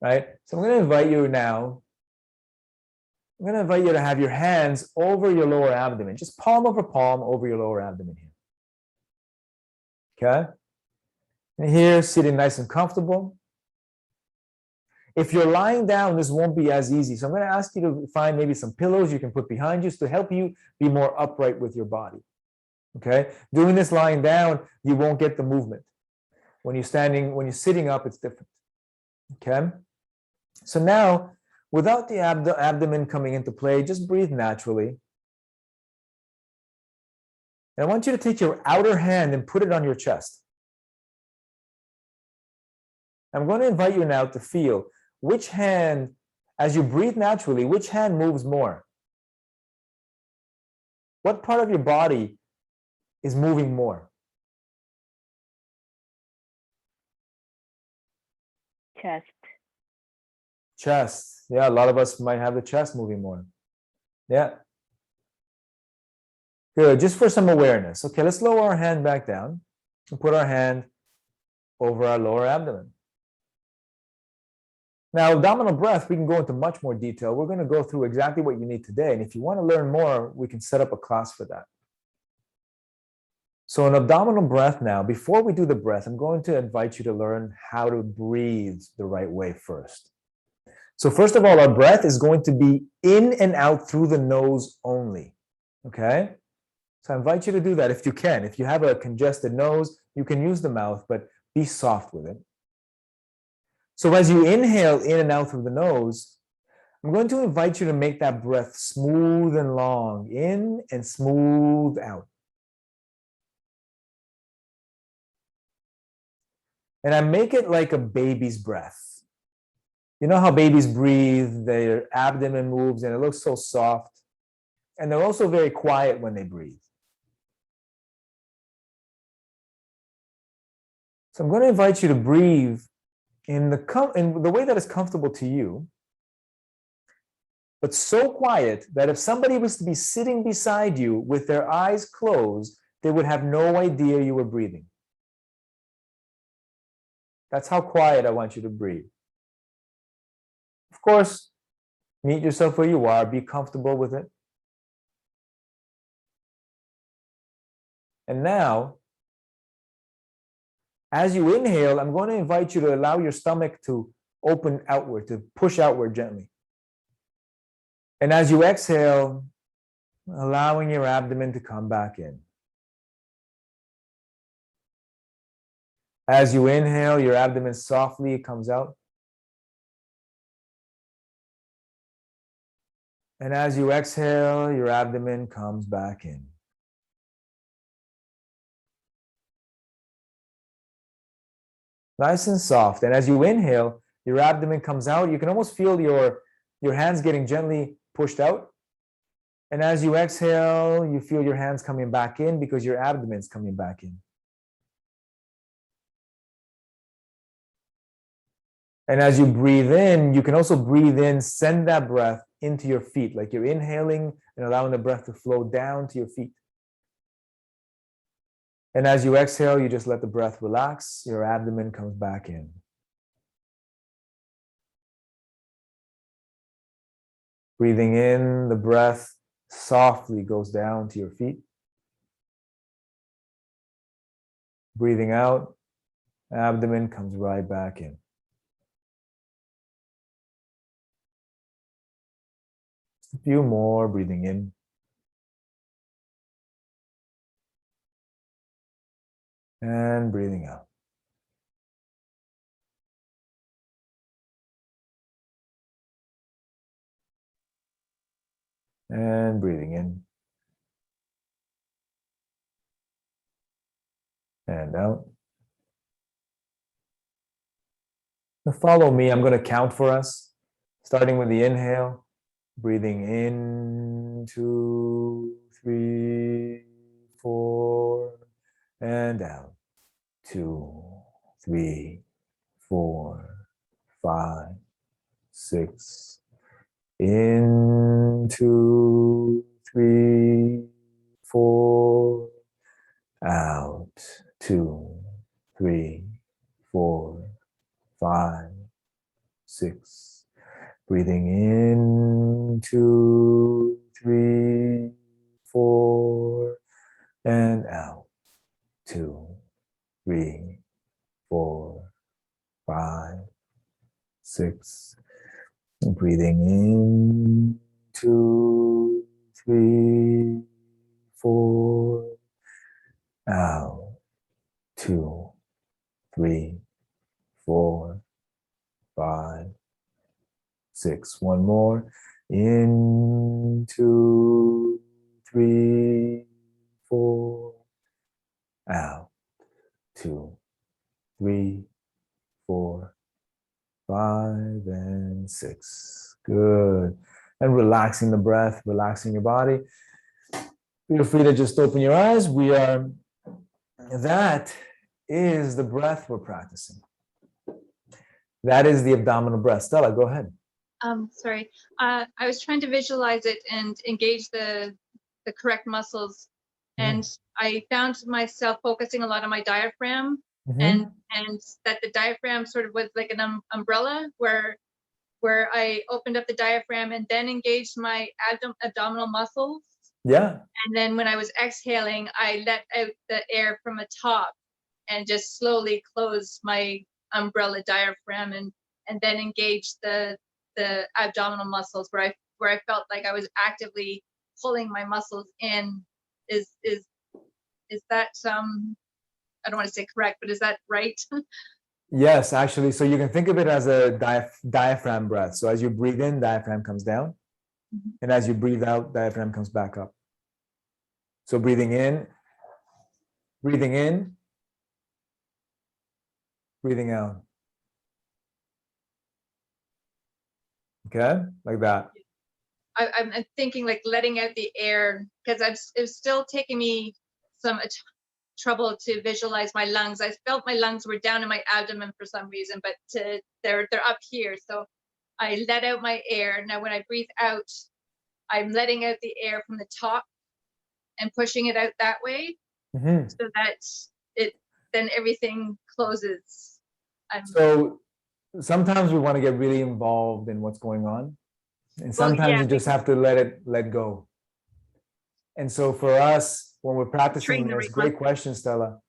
right? So I'm going to invite you now, I'm going to invite you to have your hands over your lower abdomen, just palm over palm over your lower abdomen here. Okay? And here, sitting nice and comfortable. If you're lying down, this won't be as easy. So I'm going to ask you to find maybe some pillows you can put behind you to help you be more upright with your body. Okay? Doing this lying down, you won't get the movement. When you're sitting up, it's different. Okay? So now, without the abdomen coming into play, just breathe naturally. And I want you to take your outer hand and put it on your chest. I'm going to invite you now to feel which hand, as you breathe naturally, which hand moves more? What part of your body is moving more? Chest. Chest. Yeah, a lot of us might have the chest moving more. Yeah. Good. Just for some awareness. Okay, let's lower our hand back down and put our hand over our lower abdomen. Now, abdominal breath, we can go into much more detail. We're going to go through exactly what you need today. And if you want to learn more, we can set up a class for that. So an abdominal breath now, before we do the breath, I'm going to invite you to learn how to breathe the right way first. So first of all, our breath is going to be in and out through the nose only. Okay? So I invite you to do that if you can. If you have a congested nose, you can use the mouth, but be soft with it. So as you inhale in and out through the nose, I'm going to invite you to make that breath smooth and long, in and smooth out. And I make it like a baby's breath. You know how babies breathe, their abdomen moves and it looks so soft. And they're also very quiet when they breathe. So I'm going to invite you to breathe in the way that is comfortable to you, but so quiet that if somebody was to be sitting beside you with their eyes closed, they would have no idea you were breathing. That's how quiet I want you to breathe. Of course, meet yourself where you are, be comfortable with it. And now, as you inhale, I'm going to invite you to allow your stomach to open outward, to push outward gently. And as you exhale, allowing your abdomen to come back in. As you inhale, your abdomen softly comes out. And as you exhale, your abdomen comes back in. Nice and soft. And as you inhale, your abdomen comes out. You can almost feel your hands getting gently pushed out. And as you exhale, you feel your hands coming back in because your abdomen's coming back in. And as you breathe in, you can also breathe in, send that breath into your feet, like you're inhaling and allowing the breath to flow down to your feet. And as you exhale, you just let the breath relax, your abdomen comes back in. Breathing in, the breath softly goes down to your feet. Breathing out, abdomen comes right back in. Just a few more, breathing in. And breathing out. And breathing in. And out. Now follow me, I'm going to count for us, starting with the inhale. Breathing in, 2, 3, 4, and out. 2, 3, 4, 5, 6. In, 2, 3, 4. Out. 2, 3, 4, 5, 6. Breathing in, 2, 3, 4, and out. 2, 3, 4, 5, 6. Breathing in, 2, 3, 4, out. 2, 3, 4, 5, 6. One more. In, 2, 3, 4. Out. 2, 3, 4, 5, and 6. Good. And relaxing the breath, relaxing your body. Feel free to just open your eyes. That is the breath we're practicing. That is the abdominal breath. Stella, go ahead. Sorry. I was trying to visualize it and engage the correct muscles. And I found myself focusing a lot on my diaphragm, and that the diaphragm sort of was like an umbrella where I opened up the diaphragm and then engaged my abdominal muscles. Yeah. And then when I was exhaling, I let out the air from the top and just slowly closed my umbrella diaphragm and then engaged the abdominal muscles where I felt like I was actively pulling my muscles in. Is that I don't want to say correct, but is that right? Yes, actually. So you can think of it as a diaphragm breath. So as you breathe in, diaphragm comes down. And as you breathe out, diaphragm comes back up. So breathing in, breathing out. Okay, like that. I'm thinking like letting out the air, because it was still taking me some trouble to visualize my lungs. I felt my lungs were down in my abdomen for some reason, but they're up here. So I let out my air. Now when I breathe out, I'm letting out the air from the top and pushing it out that way, Mhm. so that then everything closes. So sometimes we want to get really involved in what's going on, and Well, sometimes yeah, you just have to let go. And so for us, when we're practicing train the this, right great question, Stella.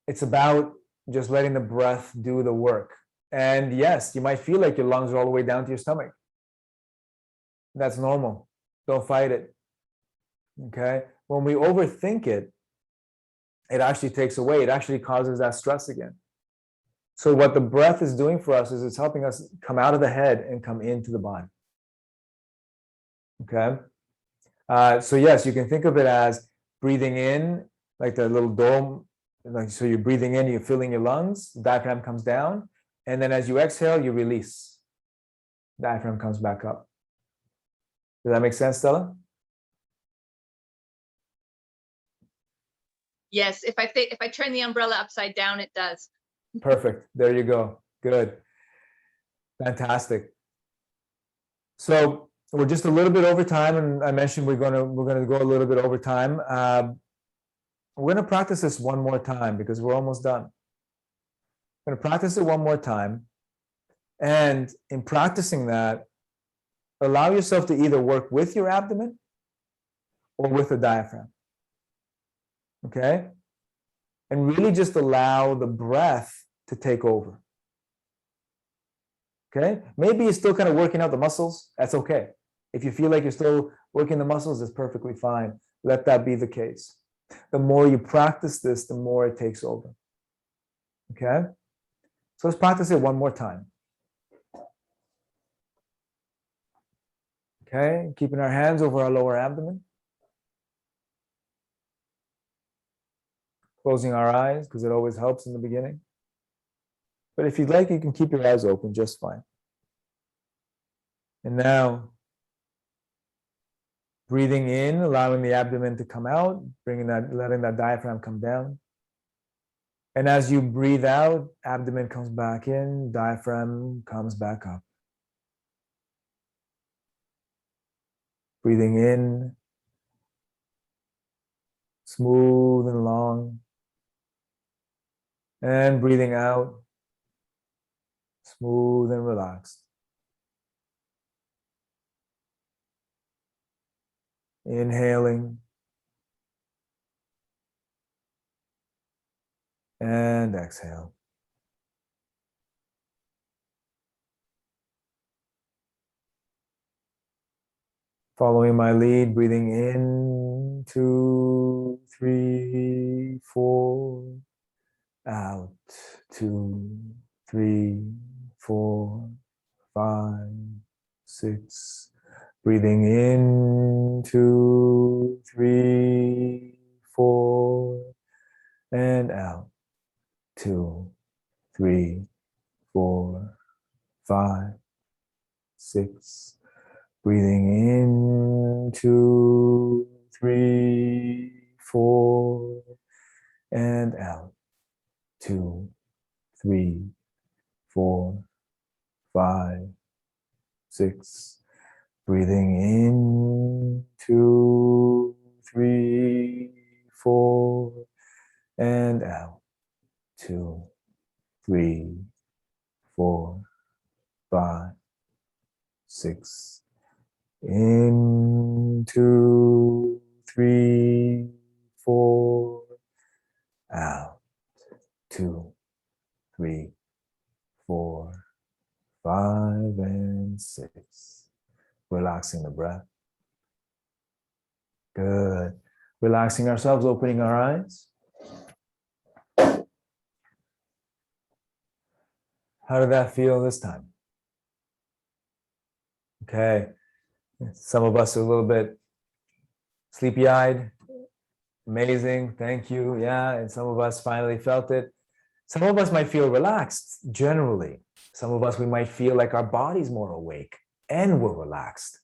It's about just letting the breath do the work. And yes, you might feel like your lungs are all the way down to your stomach. That's normal. Don't fight it. Okay. When we overthink it, it actually takes away, it actually causes that stress again. So what the breath is doing for us is it's helping us come out of the head and come into the body. Okay. So yes, you can think of it as breathing in, like the little dome, like so you're breathing in, you're filling your lungs, diaphragm comes down, and then as you exhale, you release. Diaphragm comes back up. Does that make sense, Stella? Yes, if I turn the umbrella upside down, it does. Perfect. There you go. Good. Fantastic. So we're just a little bit over time, and I mentioned we're gonna go a little bit over time. We're gonna practice this one more time because we're almost done. We're gonna practice it one more time, and in practicing that, allow yourself to either work with your abdomen or with the diaphragm. Okay, and really just allow the breath to take over. Okay, maybe you're still kind of working out the muscles. That's okay. If you feel like you're still working the muscles, it's perfectly fine. Let that be the case. The more you practice this, the more it takes over. Okay, so let's practice it one more time. Okay, keeping our hands over our lower abdomen. Closing our eyes because it always helps in the beginning. But if you'd like, you can keep your eyes open just fine. And now, breathing in, allowing the abdomen to come out, letting that diaphragm come down. And as you breathe out, abdomen comes back in, diaphragm comes back up. Breathing in, smooth and long. And breathing out, smooth and relaxed. Inhaling and exhale. Following my lead, breathing in, 2, 3, 4, out, 2, 3, 4, 5, 6. Breathing in, 2, 3, 4, and out, 2, 3, 4, 5, 6. Breathing in, 2, 3, 4, and out, 2, 3, 4, 5, 6. Breathing in, 2, 3, 4, and out, 2, 3, 4, 5, 6. In, 2, 3, 4, out, 2, 3, 4, 5, and 6. Relaxing the breath. Good. Relaxing ourselves, opening our eyes. How did that feel this time? Okay. Some of us are a little bit sleepy-eyed. Amazing. Thank you. Yeah. And some of us finally felt it. Some of us might feel relaxed generally. Some of us, we might feel like our body's more awake. and we're relaxed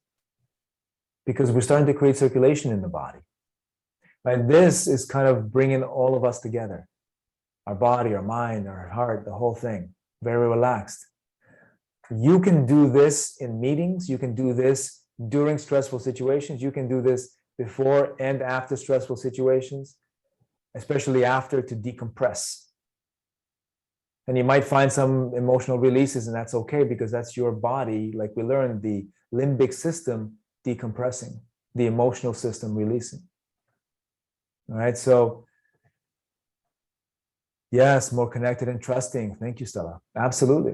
because we're starting to create circulation in the body. And this is kind of bringing all of us together. Our body, our mind, our heart, the whole thing, very relaxed. You can do this in meetings. You can do this during stressful situations. You can do this before and after stressful situations, especially after, to decompress. And you might find some emotional releases, and that's okay because that's your body, like we learned, the limbic system decompressing, the emotional system releasing. All right, so yes, more connected and trusting. Thank you, Stella. Absolutely.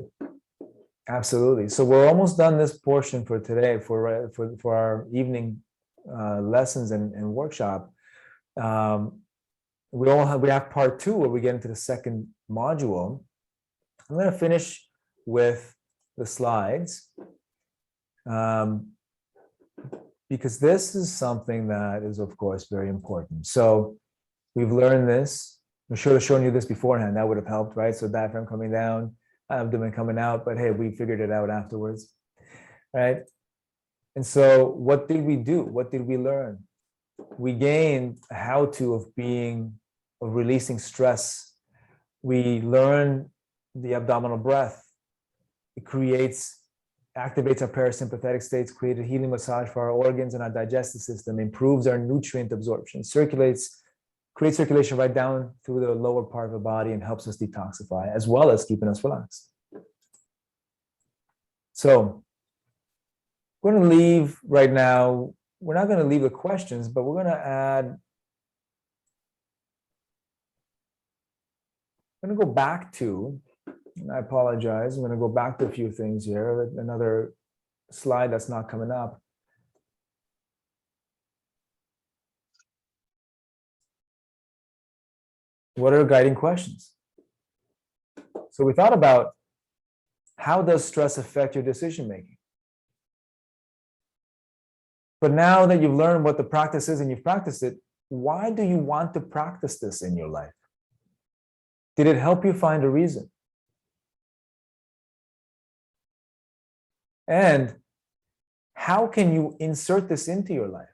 Absolutely. So we're almost done this portion for today for our evening lessons and workshop. We have part 2 where we get into the second module. I'm going to finish with the slides because this is something that is, of course, very important. So we've learned this. I should have shown you this beforehand. That would have helped, right? So diaphragm coming down, abdomen coming out, but hey, we figured it out afterwards, right? And so what did we do? What did we learn? We gained a how-to of releasing stress. We learned the abdominal breath. It activates our parasympathetic states, creates a healing massage for our organs and our digestive system, improves our nutrient absorption, creates circulation right down through the lower part of the body and helps us detoxify, as well as keeping us relaxed. So we're going to leave right now. We're not going to leave the questions, but we're going to add, I'm going to go back to, and I apologize, I'm going to go back to a few things here. Another slide that's not coming up. What are guiding questions? So we thought about, how does stress affect your decision making? But now that you've learned what the practice is and you've practiced it, why do you want to practice this in your life? Did it help you find a reason? And how can you insert this into your life?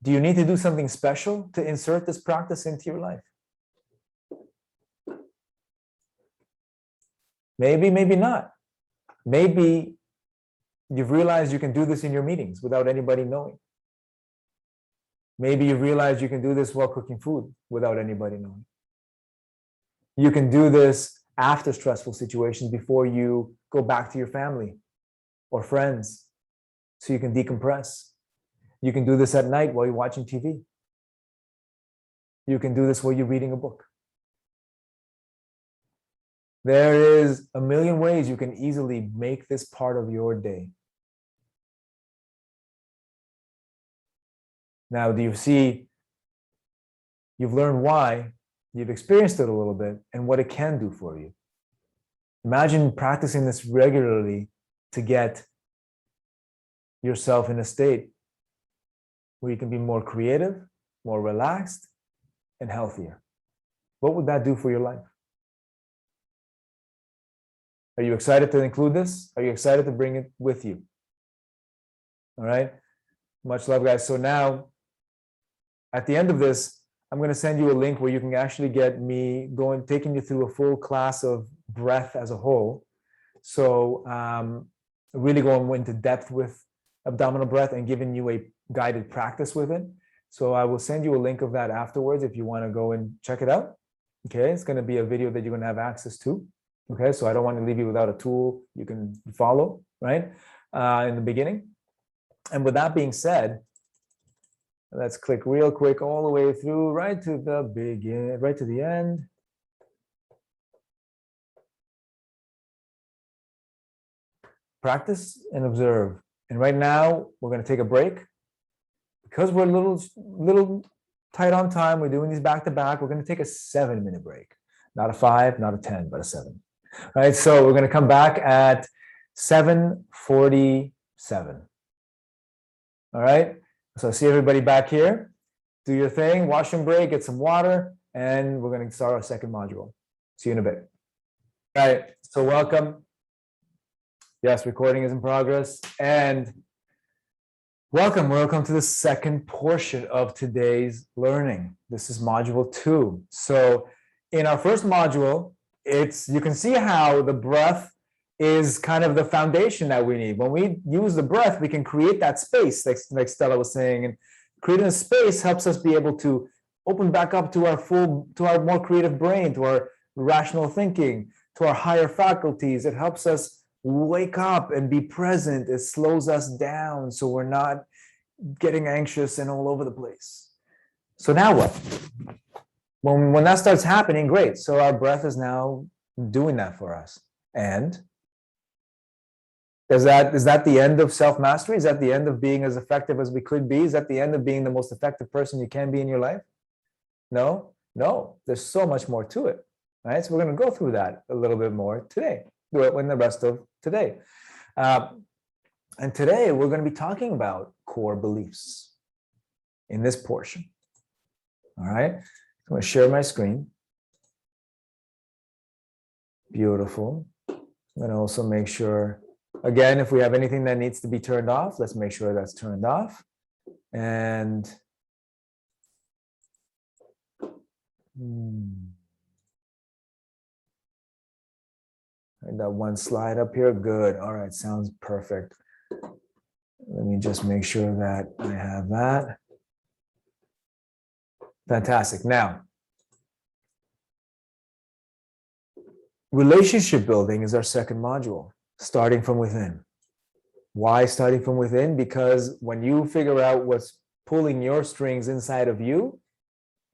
Do you need to do something special to insert this practice into your life? Maybe, maybe not. Maybe you've realized you can do this in your meetings without anybody knowing. Maybe you realize you can do this while cooking food without anybody knowing. You can do this after stressful situations before you go back to your family or friends so you can decompress. You can do this at night while you're watching TV. You can do this while you're reading a book. There is a million ways you can easily make this part of your day. Now, do you see, you've learned why, you've experienced it a little bit, and what it can do for you. Imagine practicing this regularly to get yourself in a state where you can be more creative, more relaxed, and healthier. What would that do for your life? Are you excited to include this? Are you excited to bring it with you? All right. Much love, guys. So now, at the end of this, I'm going to send you a link where you can actually get me taking you through a full class of breath as a whole. So really going into depth with abdominal breath and giving you a guided practice with it. So I will send you a link of that afterwards if you want to go and check it out. Okay, it's going to be a video that you're going to have access to. Okay, so I don't want to leave you without a tool you can follow, right, in the beginning. And with that being said, let's click real quick all the way through, right to the beginning, right to the end. Practice and observe. And right now, we're going to take a break. Because we're a little tight on time, we're doing these back to back, we're going to take a 7-minute break. Not a 5, not a 10, but a 7. All right, so we're going to come back at 7:47. All right, so see everybody back here. Do your thing, washroom break, get some water, and we're going to start our second module. See you in a bit. All right, so welcome. Yes, recording is in progress. And welcome to the second portion of today's learning. This is module 2. So in our first module, you can see how the breath is kind of the foundation that we need. When we use the breath, we can create that space, like Stella was saying, and creating a space helps us be able to open back up to our more creative brain, to our rational thinking, to our higher faculties. It helps us wake up and be present. It slows us down so we're not getting anxious and all over the place. So now what? When that starts happening, great. So our breath is now doing that for us. And is that the end of self-mastery? Is that the end of being as effective as we could be? Is that the end of being the most effective person you can be in your life? No, there's so much more to it, right? So we're going to go through that a little bit more today, in the rest of today. And today we're going to be talking about core beliefs in this portion. All right, I'm going to share my screen. Beautiful. And also make sure, again, if we have anything that needs to be turned off, let's make sure that's turned off. And I got one slide up here. Good. All right. Sounds perfect. Let me just make sure that I have that. Fantastic. Now, relationship building is our second module, starting from within. Why starting from within? Because when you figure out what's pulling your strings inside of you,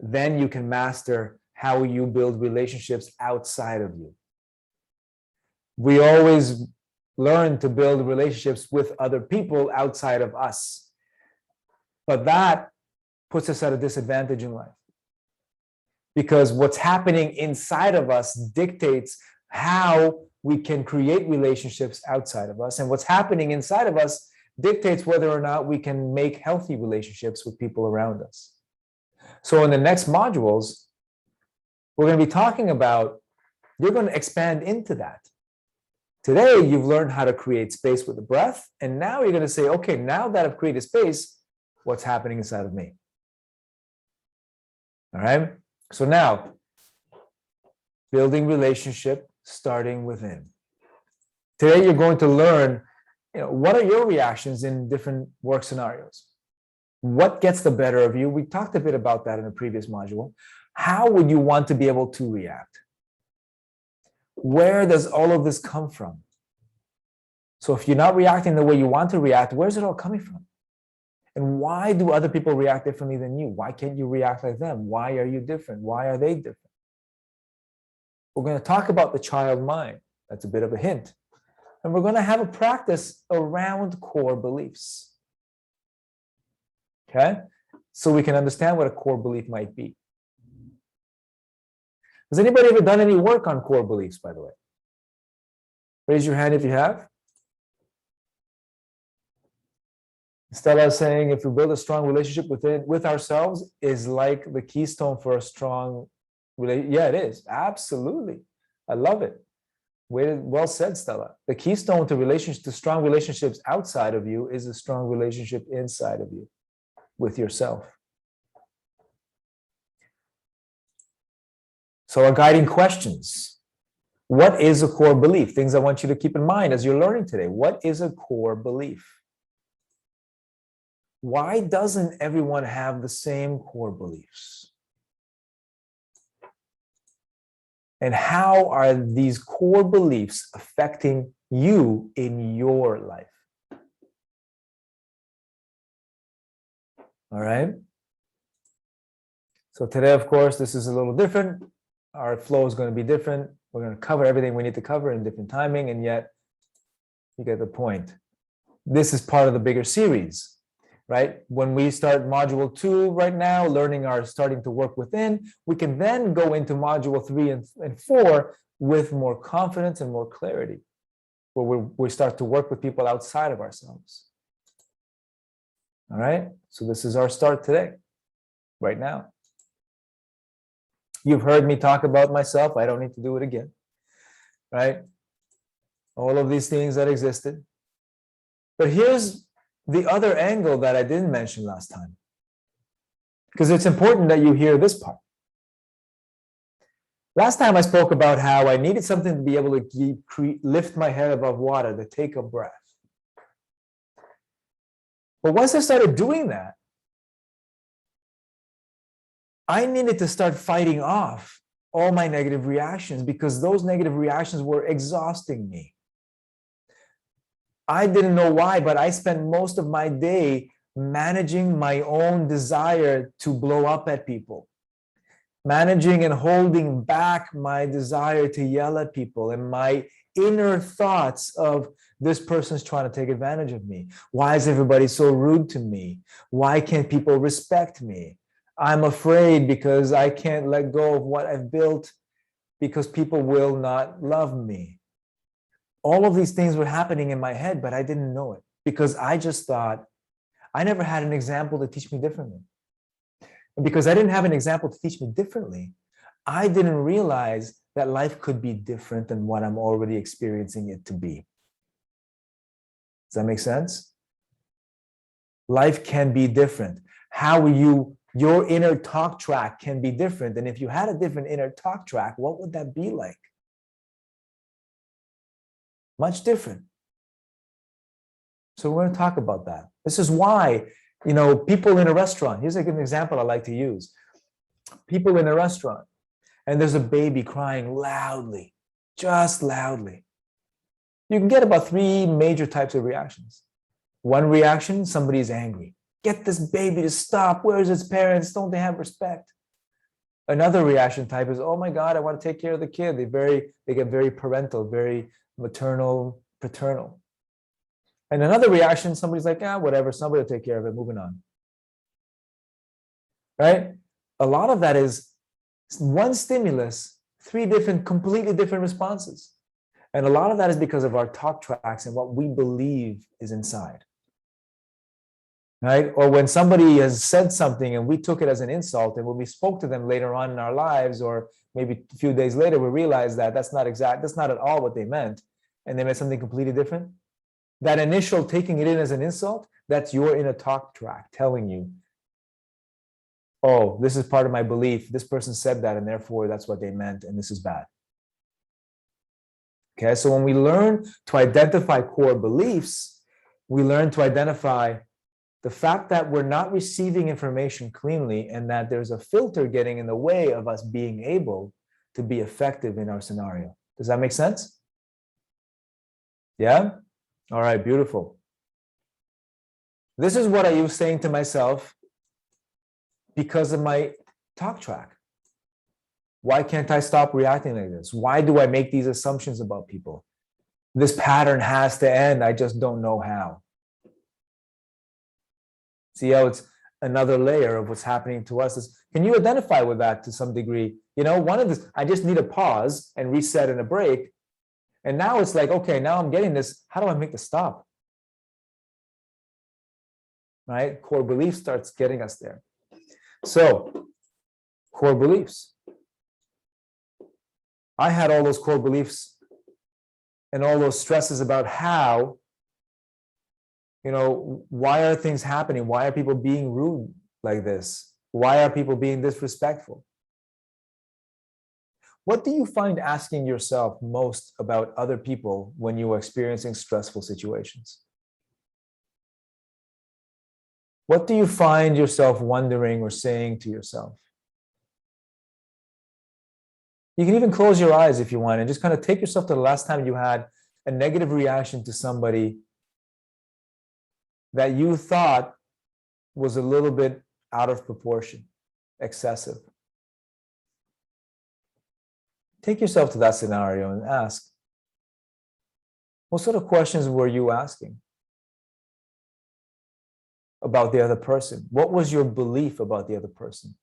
then you can master how you build relationships outside of you. We always learn to build relationships with other people outside of us. But that puts us at a disadvantage in life. Because what's happening inside of us dictates how we can create relationships outside of us. And what's happening inside of us dictates whether or not we can make healthy relationships with people around us. So in the next modules, we're going to be talking about, you're going to expand into that. Today, you've learned how to create space with the breath. And now you're going to say, okay, now that I've created space, what's happening inside of me? All right. So now, building relationship starting within. Today, you're going to learn, what are your reactions in different work scenarios? What gets the better of you? We talked a bit about that in a previous module. How would you want to be able to react? Where does all of this come from? So if you're not reacting the way you want to react, where's it all coming from? And why do other people react differently than you? Why can't you react like them? Why are you different? Why are they different? We're going to talk about the child mind. That's a bit of a hint. And we're going to have a practice around core beliefs. Okay? So we can understand what a core belief might be. Has anybody ever done any work on core beliefs, by the way? Raise your hand if you have. Stella is saying, if we build a strong relationship with ourselves, is like the keystone for a strong relationship. Yeah, it is. Absolutely. I love it. Well said, Stella. The keystone to strong relationships outside of you is a strong relationship inside of you with yourself. So our guiding questions. What is a core belief? Things I want you to keep in mind as you're learning today. What is a core belief? Why doesn't everyone have the same core beliefs? And how are these core beliefs affecting you in your life? All right. So today, of course, this is a little different. Our flow is going to be different. We're going to cover everything we need to cover in different timing, and yet you get the point. This is part of the bigger series, right? When we start module 2 right now, learning our starting to work within, we can then go into module 3 and 4 with more confidence and more clarity, where we start to work with people outside of ourselves. All right, so this is our start today, right now. You've heard me talk about myself. I don't need to do it again, right? all of these things that existed. But here's the other angle that I didn't mention last time, because it's important that you hear this part. Last time I spoke about how I needed something to be able to lift my head above water, to take a breath. But once I started doing that, I needed to start fighting off all my negative reactions, because those negative reactions were exhausting me. I didn't know why, but I spent most of my day managing my own desire to blow up at people, managing and holding back my desire to yell at people, and my inner thoughts of, this person's trying to take advantage of me. Why is everybody so rude to me? Why can't people respect me? I'm afraid because I can't let go of what I've built because people will not love me. All of these things were happening in my head, but I didn't know it because I just thought I never had an example to teach me differently. And because I didn't have an example to teach me differently, I didn't realize that life could be different than what I'm already experiencing it to be. Does that make sense? Life can be different. Your inner talk track can be different. And if you had a different inner talk track, what would that be like? Much different. So we're going to talk about that. This is why, people in a restaurant, here's a good example I like to use. People in a restaurant, and there's a baby crying loudly, just loudly. You can get about 3 major types of reactions. One reaction, somebody's angry. Get this baby to stop. Where's its parents? Don't they have respect? Another reaction type is, oh my God, I want to take care of the kid. They get very parental, very maternal, paternal. And another reaction, somebody's like, whatever, somebody will take care of it, moving on. Right? A lot of that is one stimulus, 3 completely different responses. And a lot of that is because of our talk tracks and what we believe is inside. Right? Or when somebody has said something and we took it as an insult, and when we spoke to them later on in our lives, or maybe a few days later, we realized that that's not at all what they meant, and they meant something completely different. That initial taking it in as an insult, that's your inner talk track telling you, oh, this is part of my belief. This person said that, and therefore that's what they meant, and this is bad. Okay, so when we learn to identify core beliefs, we learn to identify the fact that we're not receiving information cleanly, and that there's a filter getting in the way of us being able to be effective in our scenario. Does that make sense? Yeah? All right, beautiful. This is what I was saying to myself because of my talk track. Why can't I stop reacting like this? Why do I make these assumptions about people? This pattern has to end. I just don't know how. See how it's another layer of what's happening to us. Can you identify with that to some degree? One of this, I just need a pause and reset and a break. And now it's like, okay, now I'm getting this. How do I make the stop? Right? Core belief starts getting us there. So, core beliefs. I had all those core beliefs and all those stresses about how, why are things happening? Why are people being rude like this? Why are people being disrespectful? What do you find asking yourself most about other people when you are experiencing stressful situations? What do you find yourself wondering or saying to yourself? You can even close your eyes if you want and just kind of take yourself to the last time you had a negative reaction to somebody that you thought was a little bit out of proportion, excessive. Take yourself to that scenario and ask, what sort of questions were you asking about the other person? What was your belief about the other person?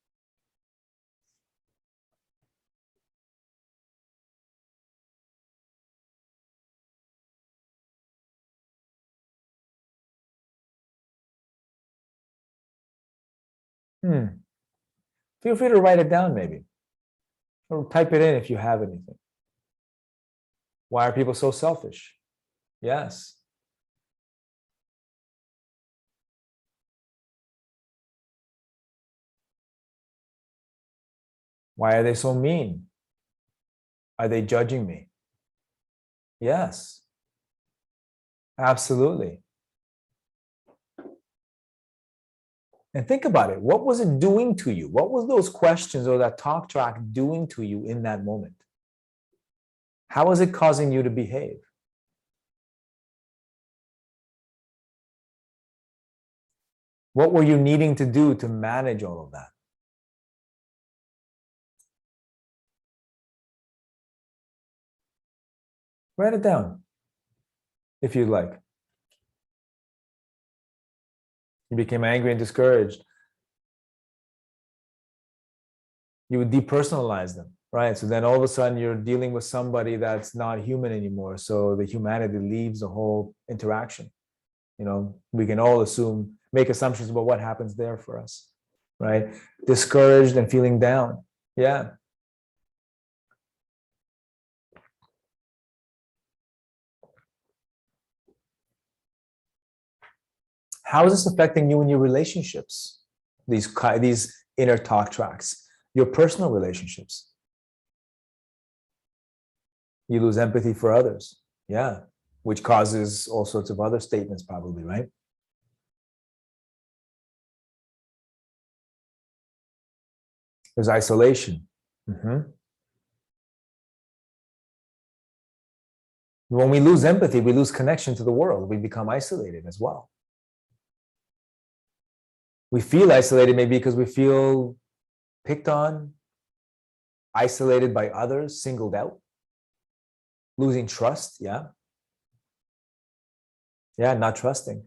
Feel free to write it down maybe, or type it in if you have anything. Why are people so selfish? Yes. Why are they so mean? Are they judging me? Yes, absolutely. And think about it. What was it doing to you? What was those questions or that talk track doing to you in that moment? How was it causing you to behave? What were you needing to do to manage all of that? Write it down if you'd like. You became angry and discouraged. You would depersonalize them, right? So then all of a sudden you're dealing with somebody that's not human anymore. So the humanity leaves the whole interaction. You know, we can all assume, make assumptions about what happens there for us, right? Discouraged and feeling down. Yeah. How is this affecting you in your relationships? These inner talk tracks, your personal relationships. You lose empathy for others. Yeah. Which causes all sorts of other statements probably, right? There's isolation. When we lose empathy, we lose connection to the world. We become isolated as well. We feel isolated maybe because we feel picked on, isolated by others, singled out, losing trust. Yeah. Yeah, not trusting.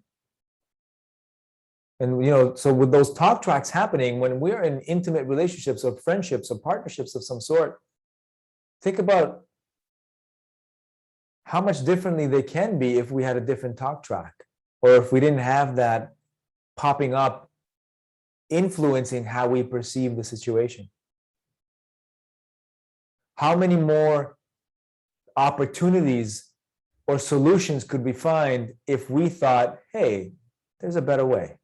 And, you know, so with those talk tracks happening, when we're in intimate relationships or friendships or partnerships of some sort, think about how much differently they can be if we had a different talk track, or if we didn't have that popping up, influencing how we perceive the situation. How many more opportunities or solutions could we find if we thought, hey, there's a better way?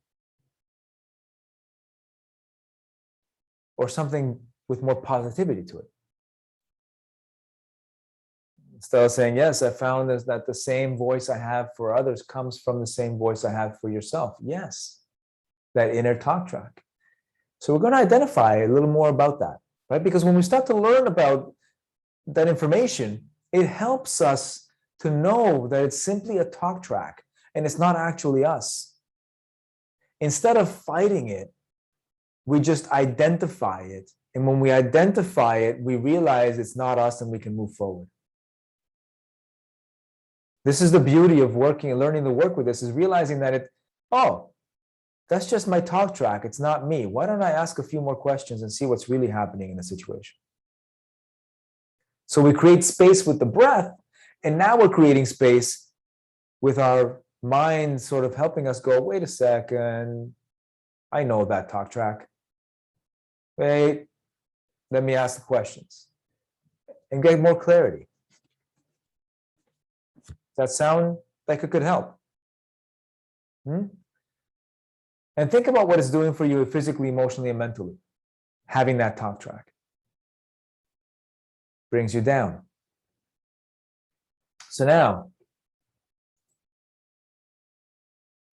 Or something with more positivity to it. Instead of saying, yes, I found is that the same voice I have for others comes from the same voice I have for yourself. Yes, that inner talk track. So we're going to identify a little more about that, right? Because when we start to learn about that information, it helps us to know that it's simply a talk track and it's not actually us. Instead of fighting it, we just identify it. And when we identify it, we realize it's not us and we can move forward. This is the beauty of working and learning to work with this, is realizing that that's just my talk track. It's not me. Why don't I ask a few more questions and see what's really happening in the situation? So we create space with the breath, and now we're creating space with our mind sort of helping us go, wait a second, I know that talk track. Wait, let me ask the questions and get more clarity. Does that sound like it could help? And think about what it's doing for you physically, emotionally, and mentally. Having that talk track brings you down. So now,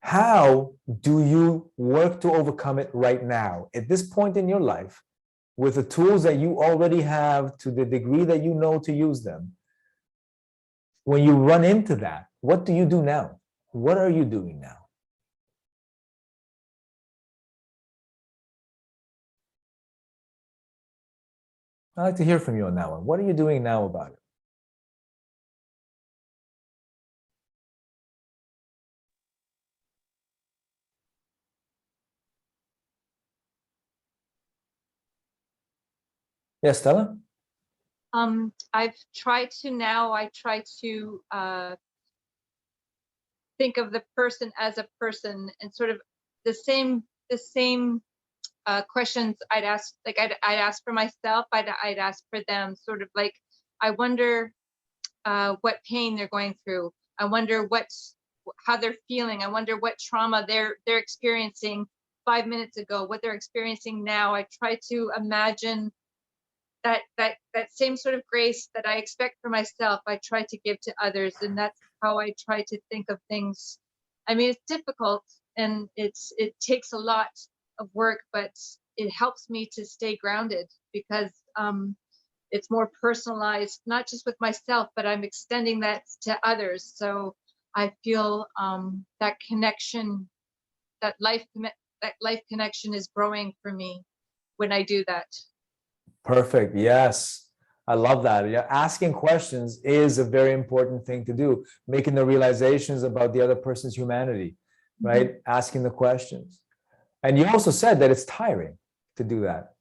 how do you work to overcome it right now, at this point in your life, with the tools that you already have to the degree that you know to use them? When you run into that, what do you do now? What are you doing now? I'd like to hear from you on that one. What are you doing now about it? Yes, Stella? I've tried to think of the person as a person, and sort of the same questions I'd ask, like I'd ask for myself, I'd ask for them, sort of like, I wonder what pain they're going through. I wonder how they're feeling. I wonder what trauma they're experiencing 5 minutes ago, what they're experiencing now. I try to imagine that same sort of grace that I expect for myself, I try to give to others. And that's how I try to think of things. I mean, it's difficult and it takes a lot of work, but it helps me to stay grounded because it's more personalized, not just with myself, but I'm extending that to others. So I feel that connection, that life connection is growing for me when I do that. Perfect. Yes. I love that. Yeah, asking questions is a very important thing to do. Making the realizations about the other person's humanity, right? Asking the questions. And you also said that it's tiring to do that.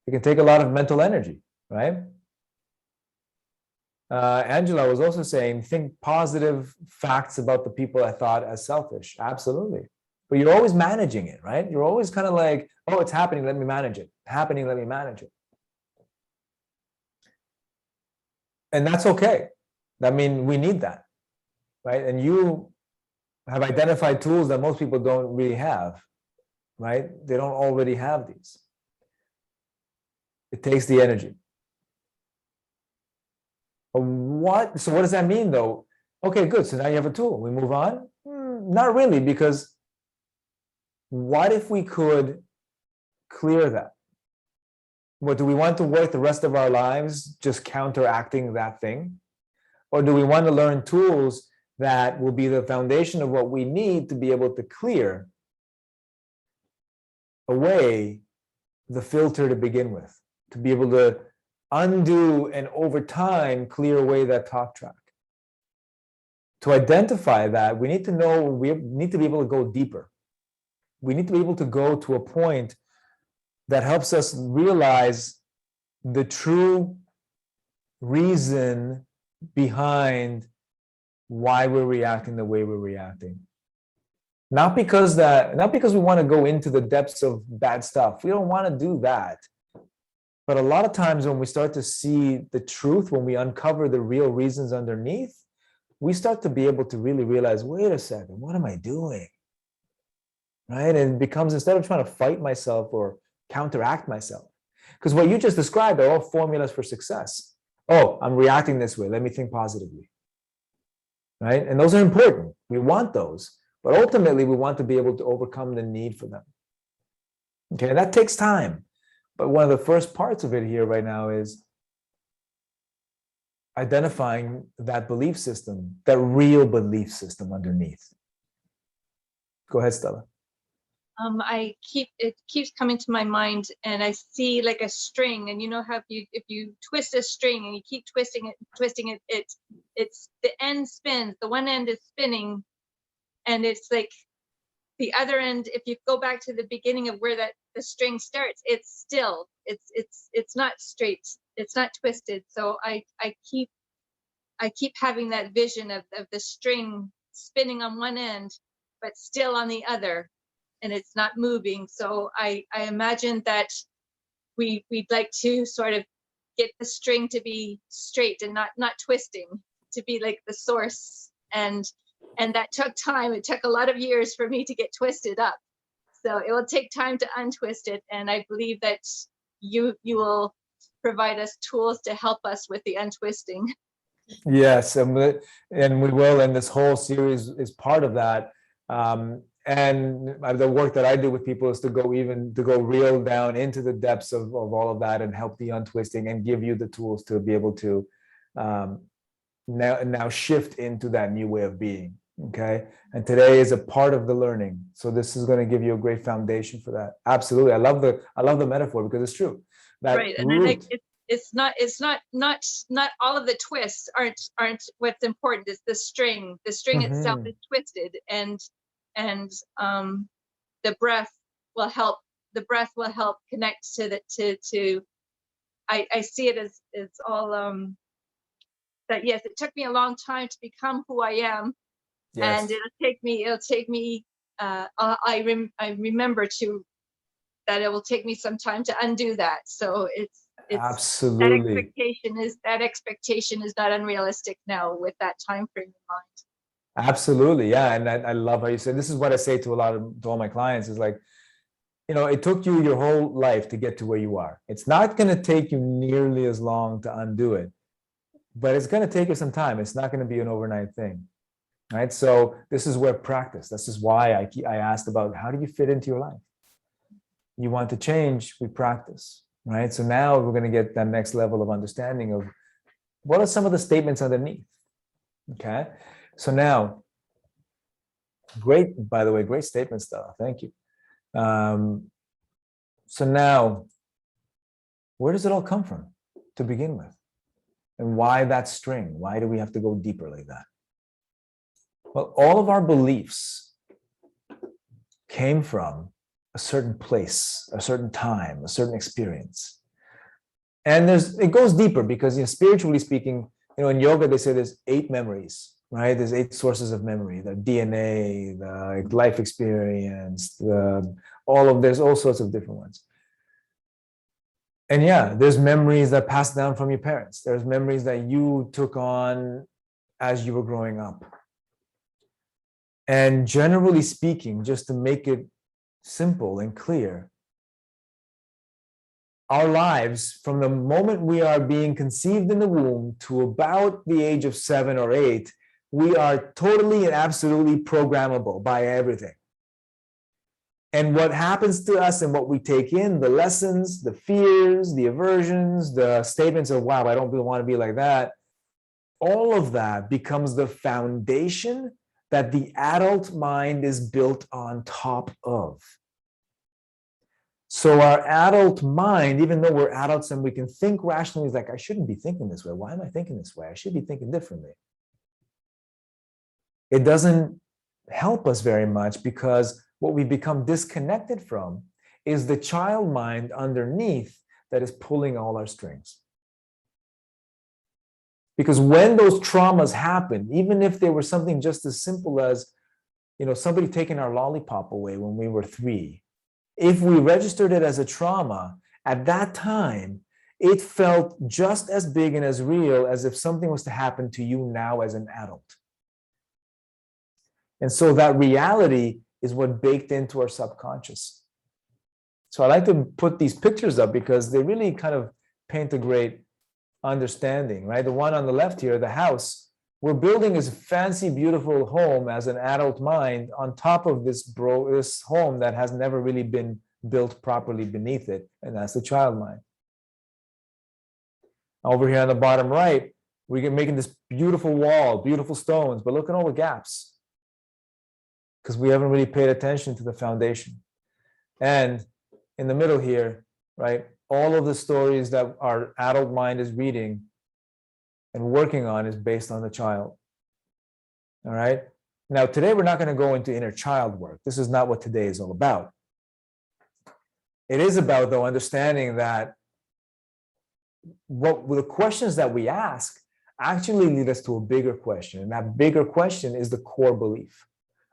It can take a lot of mental energy, right? Angela was also saying, think positive facts about the people I thought as selfish. Absolutely. But you're always managing it, right? You're always kind of like, oh, it's happening, let me manage it. Happening, let me manage it. And that's okay. I mean, we need that, right? And you have identified tools that most people don't really have, right? They don't already have these. It takes the energy. So what does that mean though? Okay, good. So now you have a tool. We move on? Not really, because what if we could clear that? What, do we want to work the rest of our lives just counteracting that thing? Or do we want to learn tools that will be the foundation of what we need to be able to clear away the filter to begin with, to be able to undo and over time clear away that talk track? To identify that, we need to know, we need to be able to go deeper. We need to be able to go to a point that helps us realize the true reason behind why we're reacting the way we're reacting. Not because we want to go into the depths of bad stuff. We don't want to do that. But a lot of times when we start to see the truth, when we uncover the real reasons underneath, we start to be able to really realize, wait a second, what am I doing? Right? And it becomes, instead of trying to fight myself or counteract myself, because what you just described are all formulas for success. Oh, I'm reacting this way. Let me think positively. Right? And those are important. We want those. But ultimately, we want to be able to overcome the need for them. Okay, that takes time. But one of the first parts of it here right now is identifying that belief system, that real belief system underneath. Go ahead, Stella. It keeps coming to my mind, and I see like a string, and you know how if you twist a string and you keep twisting it, it's the end spins. The one end is spinning, and it's like the other end. If you go back to the beginning of where the string starts, it's still, it's not straight, it's not twisted. So I keep having that vision of the string spinning on one end, but still on the other. And it's not moving. So I imagine that we'd like to sort of get the string to be straight and not twisting, to be like the source. And that took time. It took a lot of years for me to get twisted up. So it will take time to untwist it. And I believe that you will provide us tools to help us with the untwisting. Yes, and we will, and this whole series is part of that. And the work that I do with people is to go real down into the depths of all of that and help the untwisting and give you the tools to be able to now shift into that new way of being. Okay, and today is a part of the learning, so this is going to give you a great foundation for that. Absolutely, I love the metaphor because it's true. That right, and I like it. It's not all of the twists aren't what's important. It's the string. The string itself is twisted, and the breath will help. The breath will help connect to the I see it as all that. Yes, it took me a long time to become who I am, yes. And it'll take me. I remember that it will take me some time to undo that. So it's absolutely that expectation is not unrealistic now with that time frame in mind. Absolutely. Yeah. And I love how you said, this is what I say to to all my clients is like, it took you your whole life to get to where you are. It's not going to take you nearly as long to undo it, but it's going to take you some time. It's not going to be an overnight thing. Right. So this is where practice, this is why I asked about how do you fit into your life? You want to change, we practice. Right. So now we're going to get that next level of understanding of what are some of the statements underneath. Okay. So now, by the way, great statement, Stella. Thank you. So now, where does it all come from to begin with? And why that string? Why do we have to go deeper like that? Well, all of our beliefs came from a certain place, a certain time, a certain experience. And it goes deeper because, spiritually speaking, in yoga, they say there's 8 memories, right? There's 8 sources of memory, the DNA, the life experience, there's all sorts of different ones. And yeah, there's memories that pass down from your parents. There's memories that you took on as you were growing up. And generally speaking, just to make it simple and clear, our lives, from the moment we are being conceived in the womb to about the age of 7 or 8, we are totally and absolutely programmable by everything. And what happens to us and what we take in, the lessons, the fears, the aversions, the statements of, wow, I don't really want to be like that, all of that becomes the foundation that the adult mind is built on top of. So our adult mind, even though we're adults and we can think rationally, is like, I shouldn't be thinking this way. Why am I thinking this way? I should be thinking differently. It doesn't help us very much because what we become disconnected from is the child mind underneath that is pulling all our strings. Because when those traumas happen, even if they were something just as simple as, somebody taking our lollipop away when we were 3, if we registered it as a trauma, at that time, it felt just as big and as real as if something was to happen to you now as an adult. And so that reality is what baked into our subconscious. So I like to put these pictures up because they really kind of paint a great understanding, right? The one on the left here, the house, we're building this fancy, beautiful home as an adult mind on top of this home that has never really been built properly beneath it, and that's the child mind. Over here on the bottom right, we're making this beautiful wall, beautiful stones, but look at all the gaps because we haven't really paid attention to the foundation. And in the middle here, right, all of the stories that our adult mind is reading and working on is based on the child. All right. Now, today we're not going to go into inner child work. This is not what today is all about. It is about, though, understanding that the questions that we ask actually lead us to a bigger question. And that bigger question is the core belief.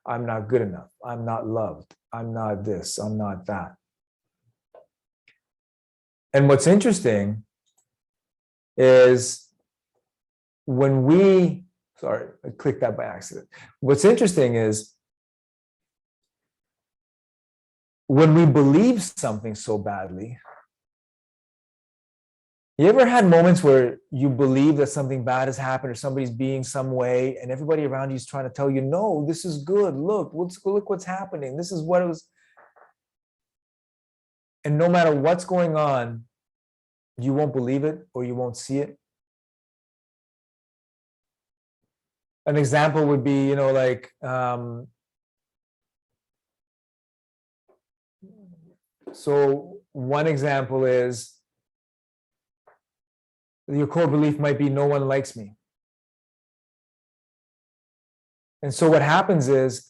I'm not good enough. I'm not loved. I'm not this. I'm not that. And what's interesting is sorry, I clicked that by accident. What's interesting is when we believe something so badly, you ever had moments where you believe that something bad has happened or somebody's being some way and everybody around you is trying to tell you, no, this is good. Look what's happening. This is what it was. And no matter what's going on, you won't believe it or you won't see it. An example would be, so one example is your core belief might be no one likes me. And so what happens is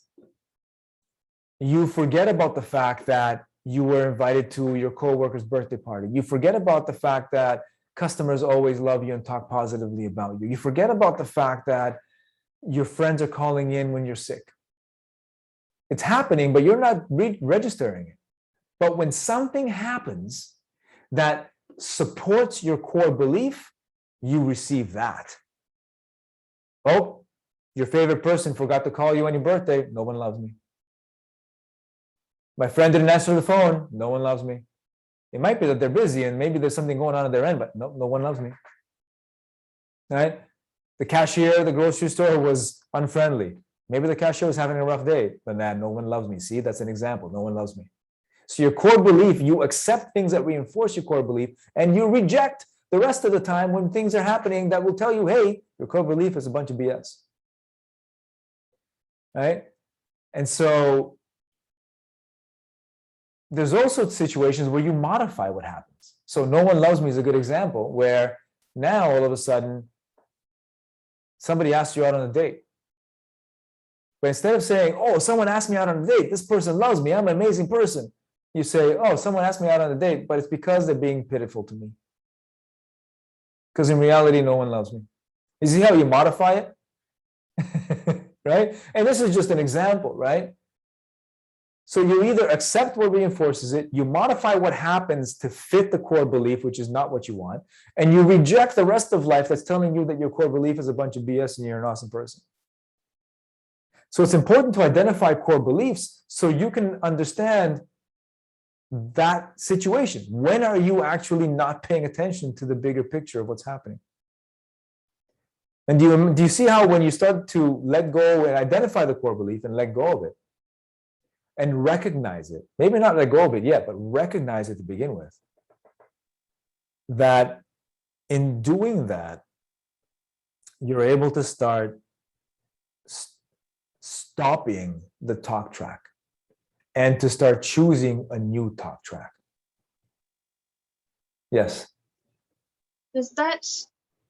you forget about the fact that you were invited to your coworker's birthday party. You forget about the fact that customers always love you and talk positively about you. You forget about the fact that your friends are calling in when you're sick. It's happening, but you're not registering it. But when something happens that supports your core belief, you receive that. Oh, Your favorite person forgot to call you on your birthday. No one loves me. My friend didn't answer the phone. No one loves me. It might be that they're busy and maybe there's something going on their end, but no one loves me. Right? The cashier at the grocery store was unfriendly. Maybe the cashier was having a rough day, but man, no one loves me. See, that's an example. No one loves me. So your core belief, you accept things that reinforce your core belief, and you reject the rest of the time when things are happening that will tell you, hey, your core belief is a bunch of BS. Right? And so there's also situations where you modify what happens. So no one loves me is a good example where now all of a sudden somebody asks you out on a date. But instead of saying, oh, someone asked me out on a date, this person loves me, I'm an amazing person. You say, oh, someone asked me out on a date, but it's because they're being pitiful to me. Because in reality, no one loves me. You see how you modify it? Right? And this is just an example, right? So you either accept what reinforces it, you modify what happens to fit the core belief, which is not what you want, and you reject the rest of life that's telling you that your core belief is a bunch of BS and you're an awesome person. So it's important to identify core beliefs so you can understand that situation. When are you actually not paying attention to the bigger picture of what's happening? And do you see how when you start to let go and identify the core belief and let go of it and recognize it, maybe not let go of it yet, but recognize it to begin with, that in doing that, you're able to start stopping the talk track and to start choosing a new talk track. Yes. Does that,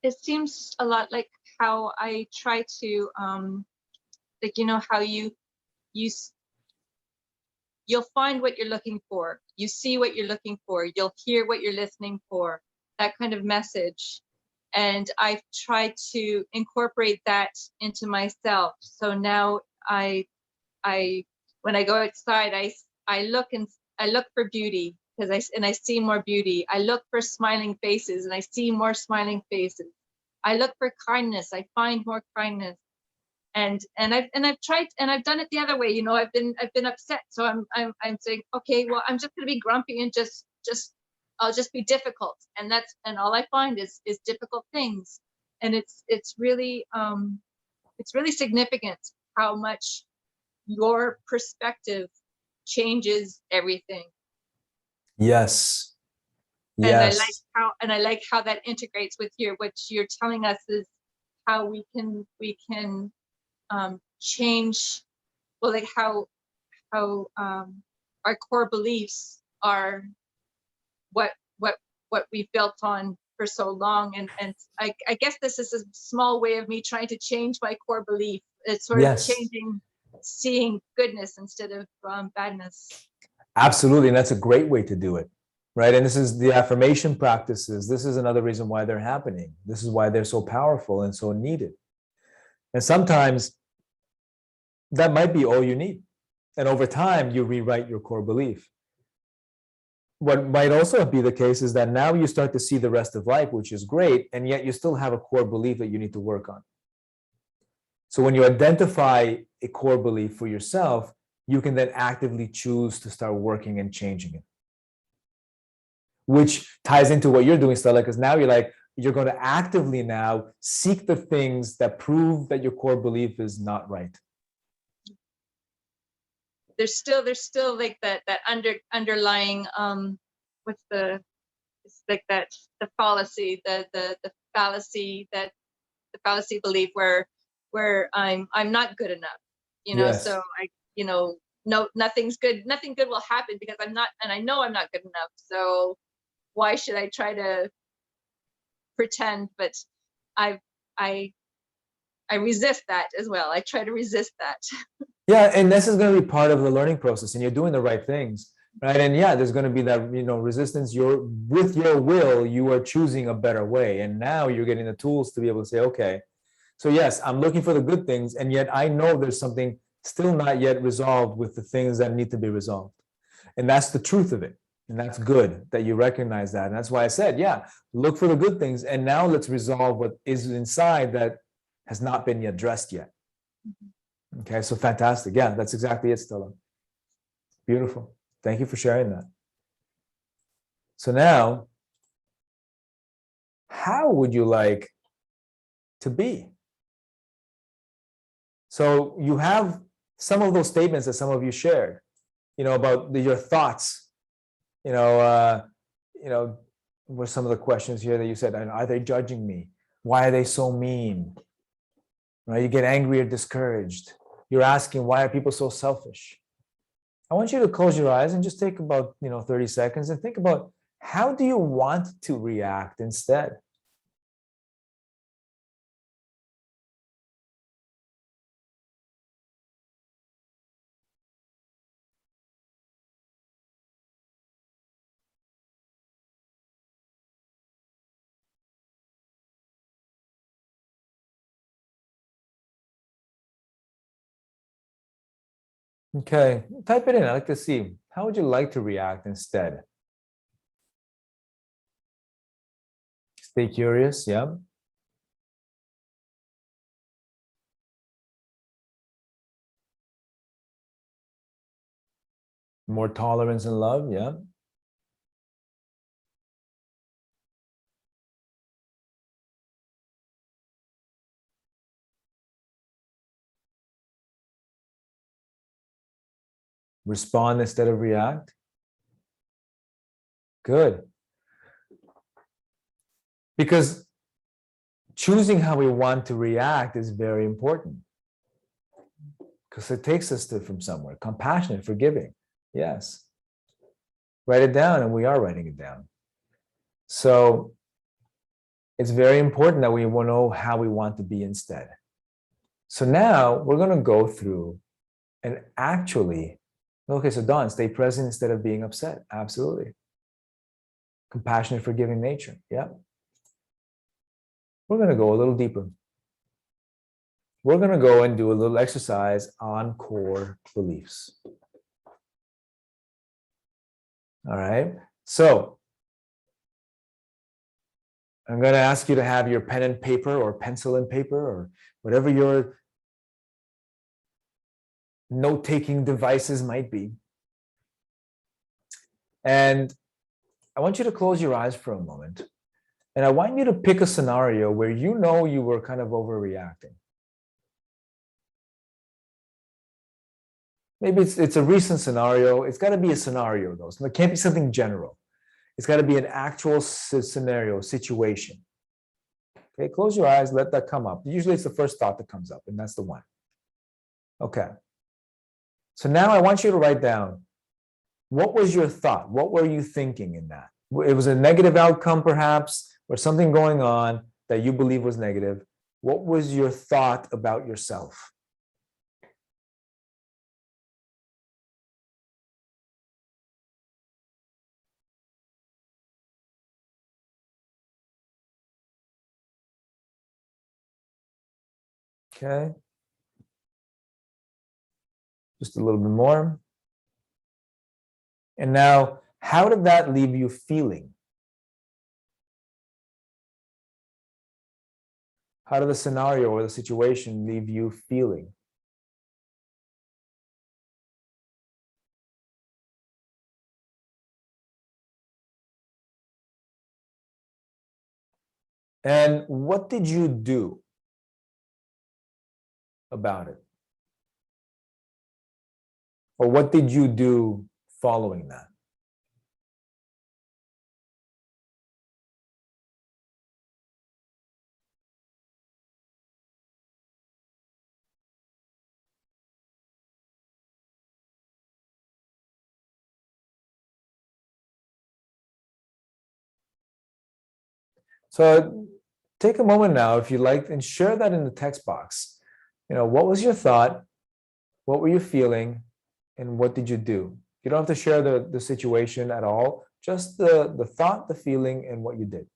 it seems a lot like how I try to, like, you know, how you'll find what you're looking for. You see what you're looking for. You'll hear what you're listening for, that kind of message. And I've tried to incorporate that into myself. So now when I go outside, I look for beauty because I see more beauty. I look for smiling faces and I see more smiling faces. I look for kindness. I find more kindness. And I've tried, and I've done it the other way. You know, I've been upset. So I'm saying, okay, well, I'm just going to be grumpy and I'll just be difficult. And all I find is difficult things. And it's really significant how much your perspective changes everything. Yes. And Yes. I like how that integrates with what you're telling us is how we can change, well, like how our core beliefs are what we built on for so long, and I guess this is a small way of me trying to change my core belief. It's sort of changing, seeing goodness instead of badness. Absolutely, and that's a great way to do it, right? And this is the affirmation practices. This is another reason why they're happening. This is why they're so powerful and so needed. And sometimes that might be all you need. And over time, you rewrite your core belief. What might also be the case is that now you start to see the rest of life, which is great, and yet you still have a core belief that you need to work on. So when you identify a core belief for yourself, you can then actively choose to start working and changing it. Which ties into what you're doing, Stella, because now you're going to actively now seek the things that prove that your core belief is not right. There's still like that underlying what's the, it's like that, the fallacy, the fallacy, that the fallacy belief where I'm not good enough, you know. Yes. So no, nothing good will happen because I'm not, and I know I'm not good enough, so why should I try to pretend? But I resist that as well. I try to resist that. Yeah, and this is going to be part of the learning process, and you're doing the right things, right? And yeah, there's going to be that, resistance. With your will, you are choosing a better way, and now you're getting the tools to be able to say, okay, so yes, I'm looking for the good things, and yet I know there's something still not yet resolved with the things that need to be resolved, and that's the truth of it. And that's good that you recognize that, and that's why I said, yeah, look for the good things, and now let's resolve what is inside that has not been addressed yet. Okay, so fantastic. Yeah, that's exactly it, Stella. Beautiful. Thank you for sharing that. So now, how would you like to be? So you have some of those statements that some of you shared, about your thoughts, you know, uh, were some of the questions here that you said, are they judging me? Why are they so mean? Right? You get angry or discouraged. You're asking, why are people so selfish? I want you to close your eyes and just take about 30 seconds and think about, how do you want to react instead? Okay, type it in. I'd like to see, how would you like to react instead? Stay curious, yeah. More tolerance and love, yeah. Respond instead of react. Good. Because choosing how we want to react is very important, because it takes us from somewhere. Compassionate, forgiving. Yes. Write it down, and we are writing it down. So it's very important that we will know how we want to be instead. So now we're going to go through and actually, okay, so Don, stay present instead of being upset. Absolutely. Compassionate, forgiving nature. Yeah. We're going to go a little deeper. We're going to go and do a little exercise on core beliefs. All right. So I'm going to ask you to have your pen and paper or pencil and paper or whatever your note-taking devices might be. And I want you to close your eyes for a moment. And I want you to pick a scenario where you were kind of overreacting. Maybe it's a recent scenario. It's got to be a scenario, though. So it can't be something general. It's got to be an actual scenario, situation. Okay, close your eyes, let that come up. Usually it's the first thought that comes up, and that's the one. Okay. So now I want you to write down, what was your thought? What were you thinking in that? It was a negative outcome, perhaps, or something going on that you believe was negative. What was your thought about yourself? Okay. Just a little bit more. And now, how did that leave you feeling? How did the scenario or the situation leave you feeling? And what did you do about it? Or what did you do following that? So take a moment now, if you like, and share that in the text box. What was your thought? What were you feeling? And what did you do? You don't have to share the situation at all, just the thought, the feeling, and what you did.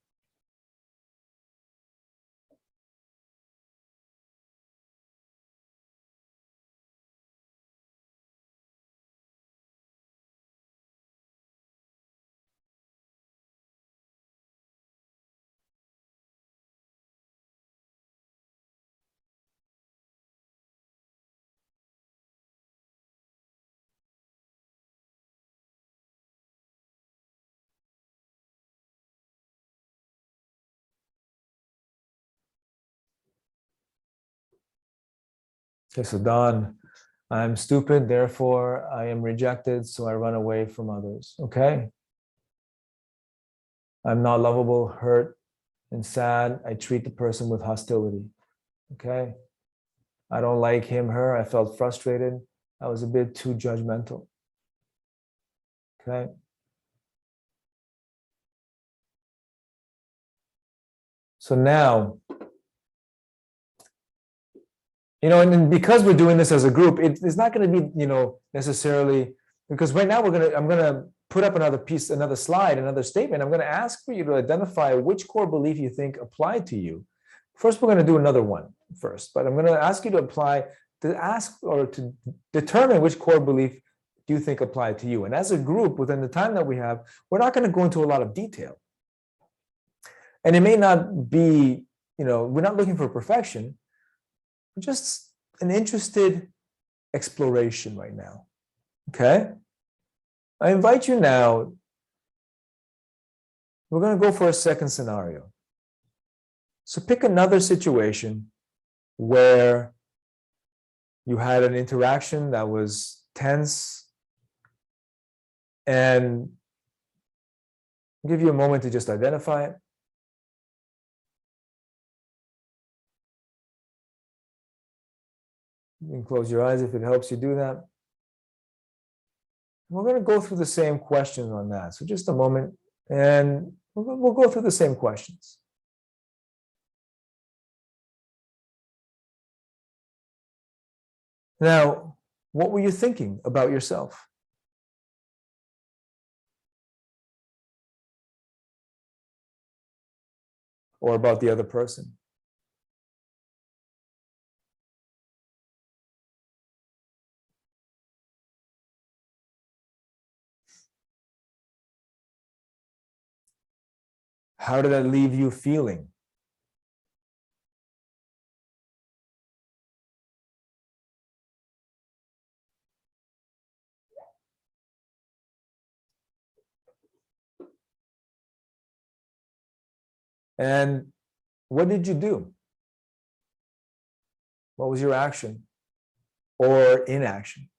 Okay, so Don, I'm stupid, therefore I am rejected, so I run away from others. Okay. I'm not lovable, hurt, and sad. I treat the person with hostility. Okay. I don't like him, her. I felt frustrated. I was a bit too judgmental. Okay. So now, and because we're doing this as a group, it's not going to be, necessarily, because right now I'm going to put up another piece, another slide, another statement. I'm going to ask for you to identify which core belief you think applied to you. First, we're going to do another one first, but I'm going to ask you to determine which core belief do you think applied to you. And as a group, within the time that we have, we're not going to go into a lot of detail. And it may not be, we're not looking for perfection, just an interested exploration right now. Okay? I invite you now, we're going to go for a second scenario. So pick another situation where you had an interaction that was tense, and I'll give you a moment to just identify it. You can close your eyes if it helps you do that. We're going to go through the same questions on that. So just a moment, and we'll go through the same questions. Now, what were you thinking about yourself? Or about the other person? How did that leave you feeling? And what did you do? What was your action or inaction?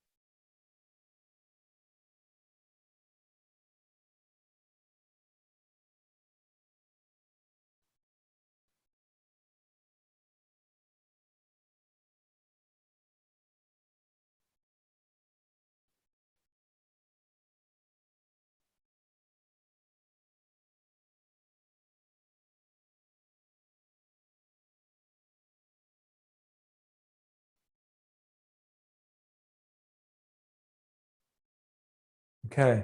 Okay.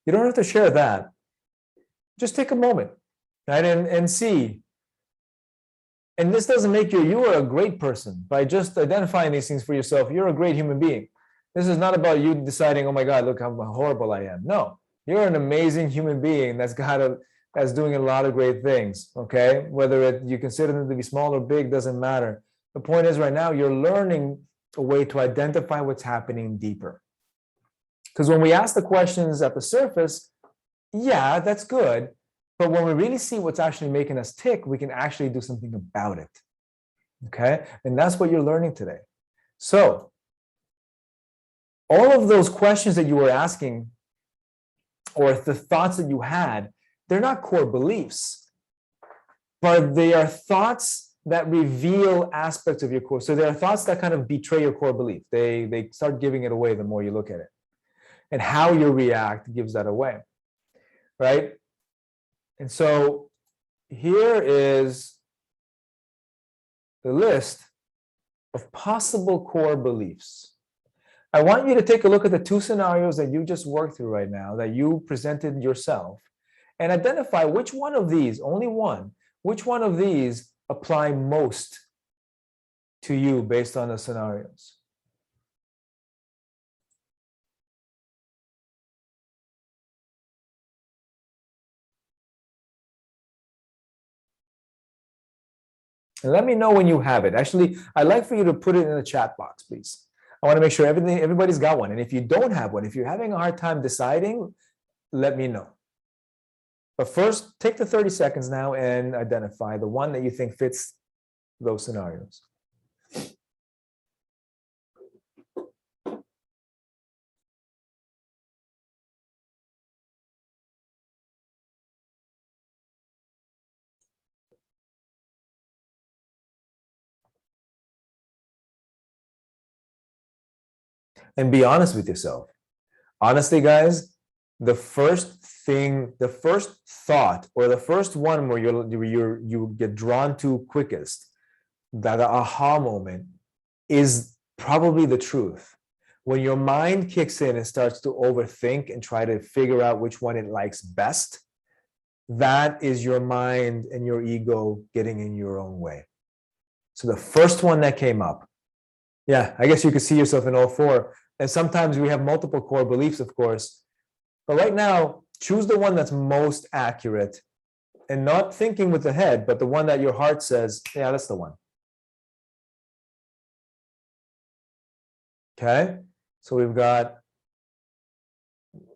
You don't have to share that. Just take a moment, right? And see. And this doesn't make you are a great person by just identifying these things for yourself. You're a great human being. This is not about you deciding, oh my God, look how horrible I am. No, you're an amazing human being that's doing a lot of great things. Okay. Whether you consider them to be small or big, doesn't matter. The point is right now, you're learning a way to identify what's happening deeper. Because when we ask the questions at the surface, yeah, that's good. But when we really see what's actually making us tick, we can actually do something about it. Okay? And that's what you're learning today. So, all of those questions that you were asking, or the thoughts that you had, they're not core beliefs, but they are thoughts that reveal aspects of your core. So, they are thoughts that kind of betray your core belief. They start giving it away the more you look at it. And how you react gives that away. Right? And so here is the list of possible core beliefs. I want you to take a look at the two scenarios that you just worked through right now, that you presented yourself, and identify which one of these, only one, which one of these apply most to you based on the scenarios. And let me know when you have it. Actually, I'd like for you to put it in the chat box, please. I want to make sure everybody's got one. And if you don't have one, if you're having a hard time deciding, let me know. But first, take the 30 seconds now and identify the one that you think fits those scenarios. and be honest with yourself. Honestly, guys, the first thought, or the first one where you get drawn to quickest, that aha moment, is probably the truth. When your mind kicks in and starts to overthink and try to figure out which one it likes best, that is your mind and your ego getting in your own way. So the first one that came up, yeah, I guess you could see yourself in all four. And sometimes we have multiple core beliefs, of course. But right now, choose the one that's most accurate, and not thinking with the head, but the one that your heart says, yeah, that's the one. Okay, so we've got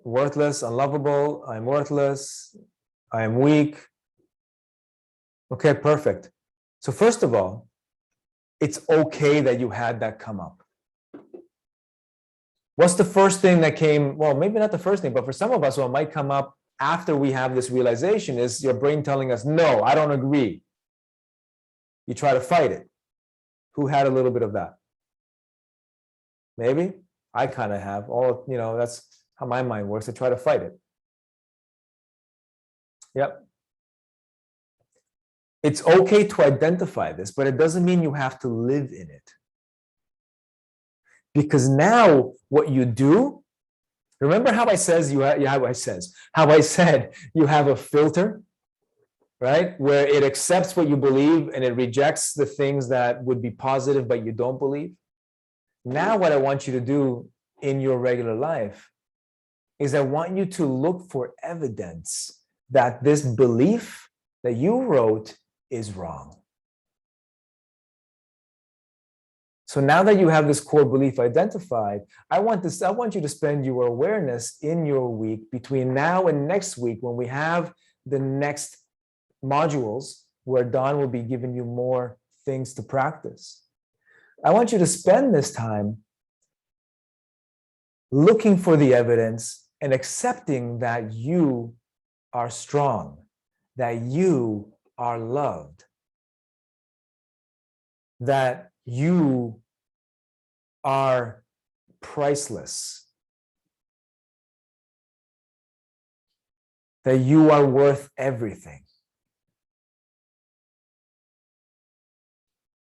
worthless, unlovable, I'm worthless, I am weak. Okay, perfect. So first of all, it's okay that you had that come up. What's the first thing that came? Well, maybe not the first thing, but for some of us, what might come up after we have this realization is your brain telling us, no, I don't agree. You try to fight it. Who had a little bit of that? Maybe I kind of have. That's how my mind works. I try to fight it. Yep. It's okay to identify this, but it doesn't mean you have to live in it. Because now what you do, remember how I said you have a filter, right? Where it accepts what you believe and it rejects the things that would be positive, but you don't believe. Now what I want you to do in your regular life is I want you to look for evidence that this belief that you wrote is wrong. So now that you have this core belief identified, I want you to spend your awareness in your week between now and next week, when we have the next modules where Don will be giving you more things to practice. I want you to spend this time looking for the evidence and accepting that you are strong, that you are loved, that you are priceless, that you are worth everything,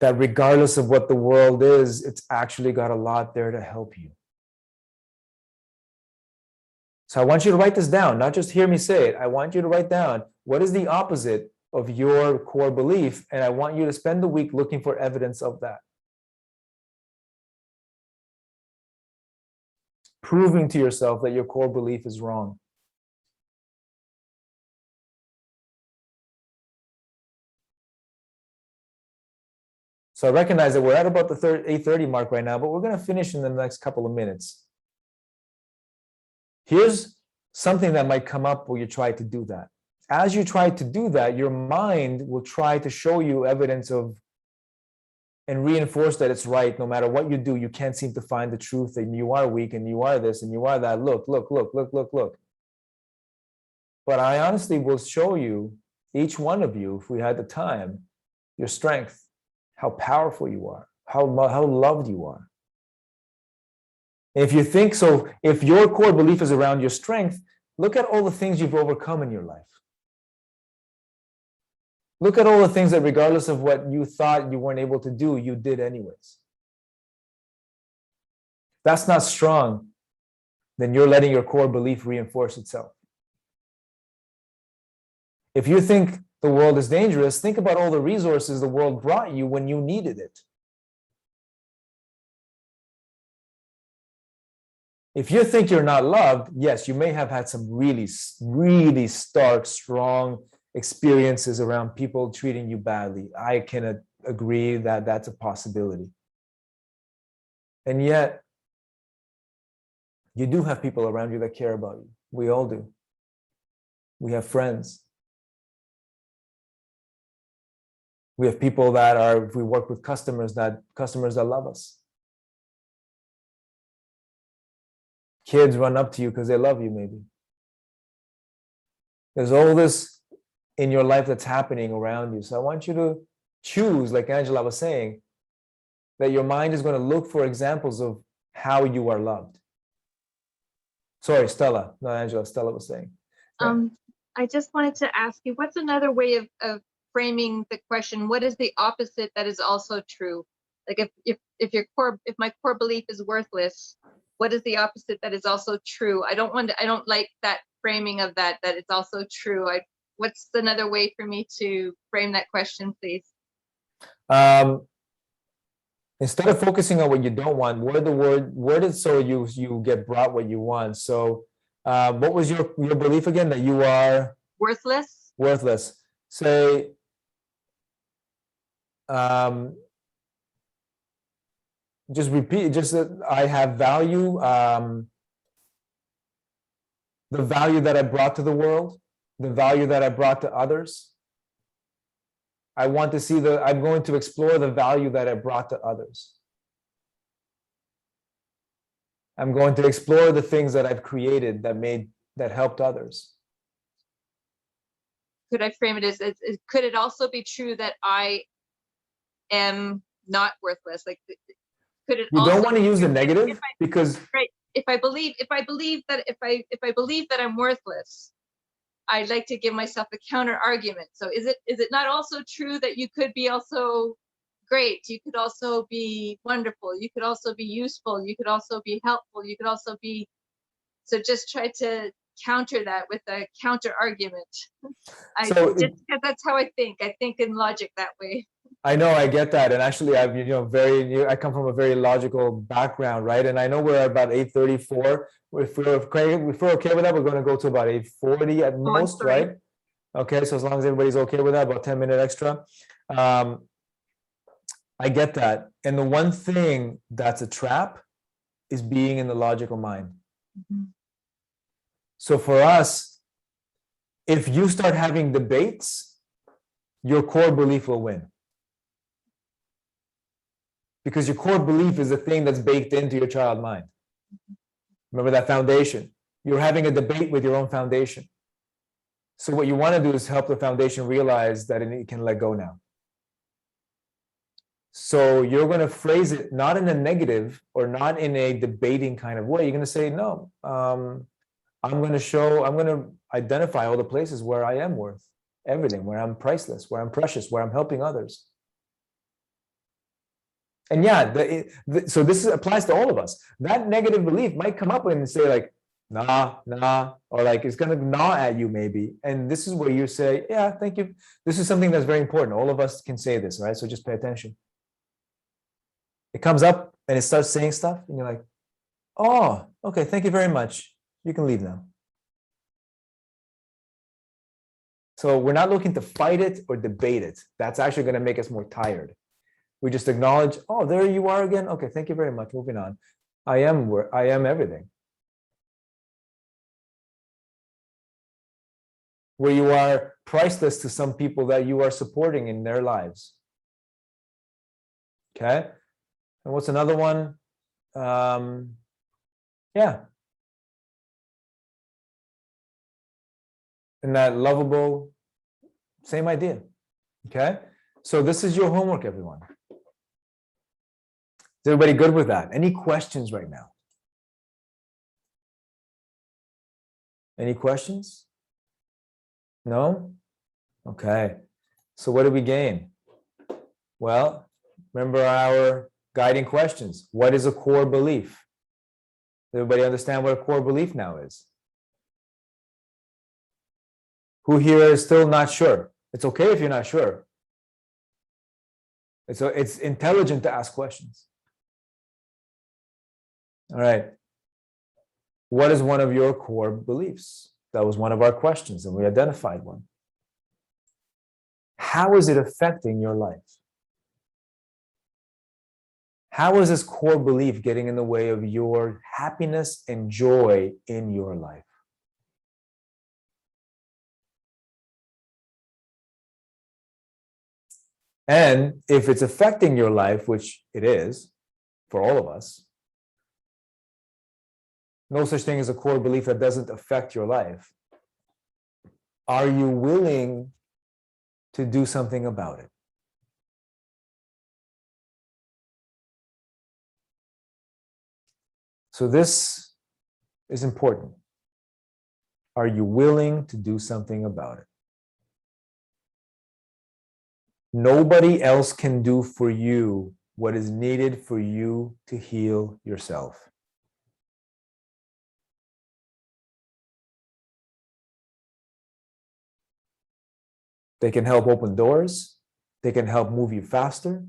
that regardless of what the world is, it's actually got a lot there to help you. So I want you to write this down, not just hear me say it. I want you to write down what is the opposite of your core belief, and I want you to spend the week looking for evidence of that. Proving to yourself that your core belief is wrong. So I recognize that we're at about the 8:30 mark right now, but we're going to finish in the next couple of minutes. Here's something that might come up where you try to do that. As you try to do that, your mind will try to show you evidence of and reinforce that it's right. No matter what you do, you can't seem to find the truth, and you are weak, and you are this, and you are that. Look. But I honestly will show you, each one of you, if we had the time, your strength, how powerful you are, how loved you are. If you think so, if your core belief is around your strength, look at all the things you've overcome in your life. Look at all the things that, regardless of what you thought you weren't able to do, you did anyways. That's not strong, then you're letting your core belief reinforce itself. If you think the world is dangerous, think about all the resources the world brought you when you needed it. If you think you're not loved, yes, you may have had some really, really stark, strong experiences around people treating you badly. I can agree that that's a possibility. And yet, you do have people around you that care about you. We all do. We have friends. We have people that are, if we work with customers that love us. Kids run up to you because they love you, maybe. There's all this in your life that's happening around you. So I want you to choose, like Angela was saying, that your mind is going to look for examples of how you are loved. Sorry, Stella, not Angela. Stella was saying. Yeah. I just wanted to ask you, what's another way of framing the question? What is the opposite that is also true? Like if my core belief is worthless, what is the opposite that is also true? I don't like that framing of that it's also true. What's another way for me to frame that question, please? Instead of focusing on what you don't want, word it so you get brought what you want. So what was your belief again? That you are Worthless. Worthless. Say just repeat, just that I have value, the value that I brought to the world, the value that I brought to others. I want to see I'm going to explore the value that I brought to others. I'm going to explore the things that I've created that helped others. Could I frame it as could it also be true that I am not worthless? Like, could it? You don't want to use the negative because right. If I believe that I'm worthless, I'd like to give myself a counter argument. So is it not also true that you could be also great? You could also be wonderful. You could also be useful. You could also be helpful. You could also be. So just try to counter that with a counter argument. Just because that's how I think. I think in logic that way. I know, I get that, and actually, I come from a very logical background, right? And I know we're about 8:34. If we're okay with that, we're going to go to about 8:40 at most, right? Okay, so as long as everybody's okay with that, about 10-minute extra. I get that, and the one thing that's a trap is being in the logical mind. Mm-hmm. So for us, if you start having debates, your core belief will win. Because your core belief is the thing that's baked into your child mind. Remember that foundation. You're having a debate with your own foundation. So what you want to do is help the foundation realize that it can let go now. So you're going to phrase it not in a negative or not in a debating kind of way. You're going to say, no, I'm going to identify all the places where I am worth everything, where I'm priceless, where I'm precious, where I'm helping others. And yeah, so this applies to all of us. That negative belief might come up and say like, nah, or like it's going to gnaw at you maybe. And this is where you say, yeah, thank you. This is something that's very important. All of us can say this, right? So just pay attention. It comes up and it starts saying stuff and you're like, oh, okay, thank you very much. You can leave now. So we're not looking to fight it or debate it. That's actually going to make us more tired. We just acknowledge, oh, there you are again. Okay, thank you very much. Moving on. I am everything. Where you are priceless to some people that you are supporting in their lives. Okay. And what's another one? Yeah. And that lovable, same idea. Okay. So this is your homework, everyone. Is everybody good with that? Any questions right now? Any questions? No? Okay. So what did we gain? Well, remember our guiding questions. What is a core belief? Does everybody understand what a core belief now is? Who here is still not sure? It's okay if you're not sure. It's intelligent to ask questions. All right. What is one of your core beliefs? That was one of our questions, and we identified one. How is it affecting your life? How is this core belief getting in the way of your happiness and joy in your life? And if it's affecting your life, which it is for all of us, no such thing as a core belief that doesn't affect your life. Are you willing to do something about it? So this is important. Are you willing to do something about it? Nobody else can do for you what is needed for you to heal yourself. They can help open doors. They can help move you faster.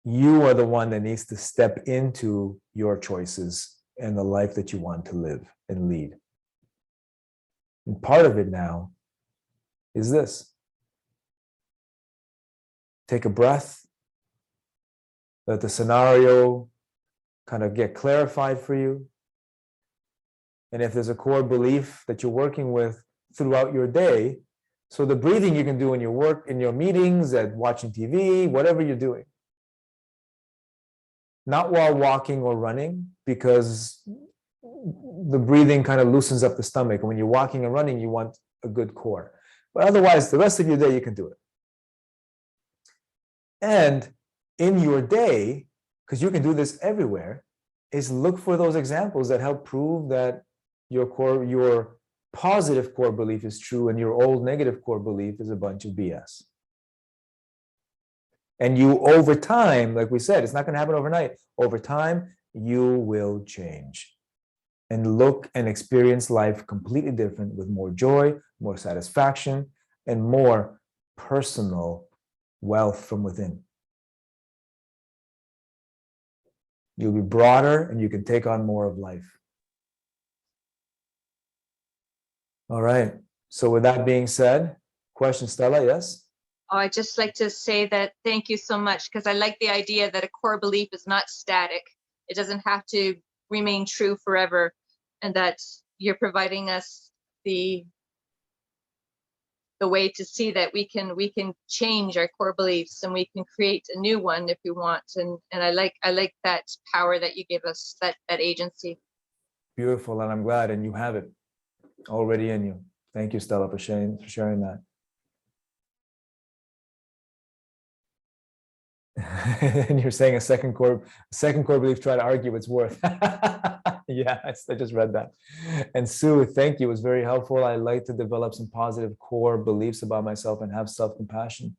You are the one that needs to step into your choices and the life that you want to live and lead. And part of it now is this. Take a breath. Let the scenario kind of get clarified for you. And if there's a core belief that you're working with throughout your day, so the breathing you can do in your work, in your meetings, at watching TV, whatever you're doing. Not while walking or running, because the breathing kind of loosens up the stomach. And when you're walking and running, you want a good core. But otherwise, the rest of your day, you can do it. And in your day, because you can do this everywhere, is look for those examples that help prove that your positive core belief is true and your old negative core belief is a bunch of BS. And you, over time, like we said, it's not going to happen overnight. Over time, you will change and look and experience life completely different, with more joy, more satisfaction, and more personal wealth from within. You'll be broader and you can take on more of life. All right. So with that being said, question, Stella, yes? Oh, I'd just like to say that thank you so much, because I like the idea that a core belief is not static. It doesn't have to remain true forever, and that you're providing us the way to see that we can change our core beliefs and we can create a new one if we want. And I like that power that you give us, that agency. Beautiful, and I'm glad, and you have it already in you. Thank you, Stella, for sharing that. And you're saying a second core belief, try to argue its worth. Yeah, I just read that. And Sue, thank you. It was very helpful. I like to develop some positive core beliefs about myself and have self-compassion.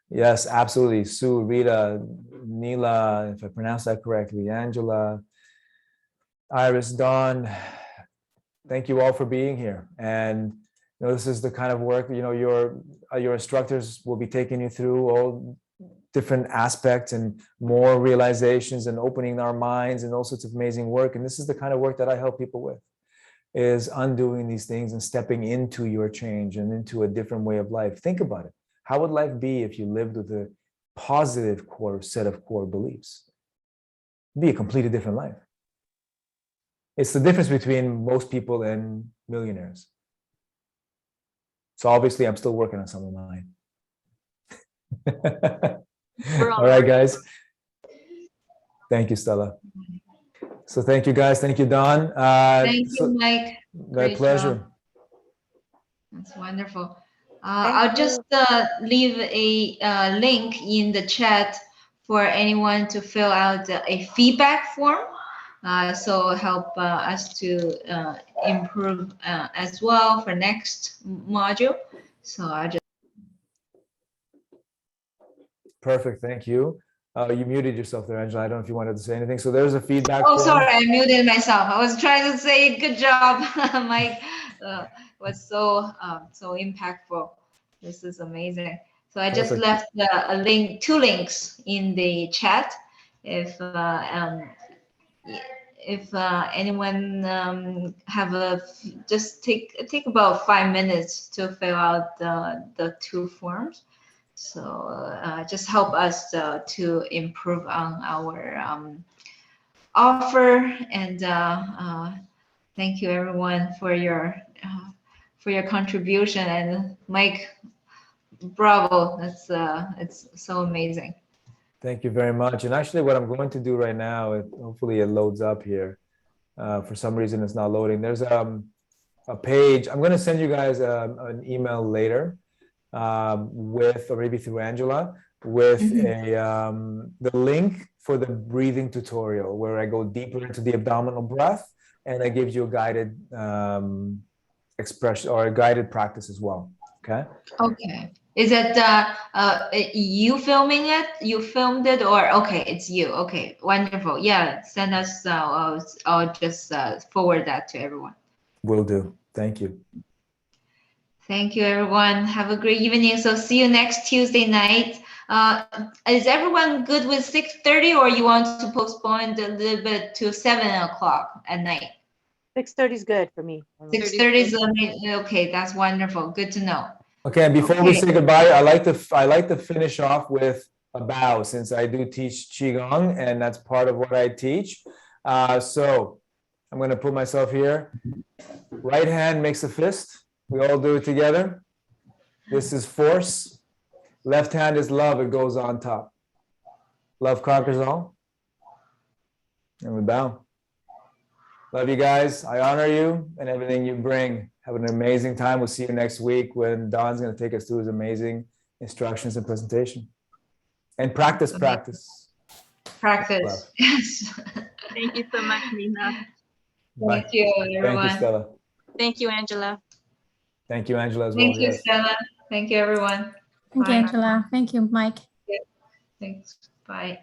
Yes, absolutely. Sue, Rita, Neela, if I pronounce that correctly, Angela, Iris, Dawn, thank you all for being here. And this is the kind of work, your instructors will be taking you through all different aspects and more realizations and opening our minds and all sorts of amazing work. And this is the kind of work that I help people with, is undoing these things and stepping into your change and into a different way of life. Think about it. How would life be if you lived with a positive set of core beliefs? It'd be a completely different life. It's the difference between most people and millionaires. So obviously I'm still working on some of mine. All right, guys. Thank you, Stella. So thank you, guys. Thank you, Don. Thank you, Mike. My Great pleasure. job. That's wonderful. Thank I'll you. just leave a link in the chat for anyone to fill out a feedback form. So help us to improve as well for next module. So I just. Perfect. Thank you. You muted yourself there, Angela. I don't know if you wanted to say anything. So there's a feedback Oh, form. sorry, I muted myself. I was trying to say good job, Mike. Was so impactful. This is amazing. So I just Perfect. left two links in the chat. If anyone just take about 5 minutes to fill out the two forms. So just help us to improve on our offer, and thank you everyone for your contribution. And Mike, bravo, that's it's so amazing. Thank you very much. And actually what I'm going to do right now, hopefully it loads up here. For some reason it's not loading. There's a page. I'm going to send you guys an email later with, or maybe through Angela, with the link for the breathing tutorial where I go deeper into the abdominal breath, and I give you a guided expression or a guided practice as well. Okay. Okay. Is it you filming it? You filmed it, or okay, it's you. Okay, wonderful. Yeah, send us. I'll just forward that to everyone. Will do. Thank you. Thank you, everyone. Have a great evening. So see you next Tuesday night. Is everyone good with 6:30, or you want to postpone a little bit to 7 o'clock at night? 6:30 is good for me. 6:30 is okay. That's wonderful. Good to know. Okay, and before we say goodbye, I like to finish off with a bow, since I do teach Qigong, and that's part of what I teach. So I'm going to put myself here. Right hand makes a fist. We all do it together. This is force. Left hand is love. It goes on top. Love conquers all. And we bow. Love you guys. I honor you and everything you bring. Have an amazing time. We'll see you next week when Don's going to take us through his amazing instructions and presentation. And practice. Practice. Love. Yes. Thank you so much, Nina. Bye. Thank you, everyone. Thank you, Stella. Thank you, Angela. Thank you, Angela, as well. Thank you, Yes. Stella. Thank you, everyone. Thank you, Bye. Angela. Thank you, Mike. Thanks. Bye.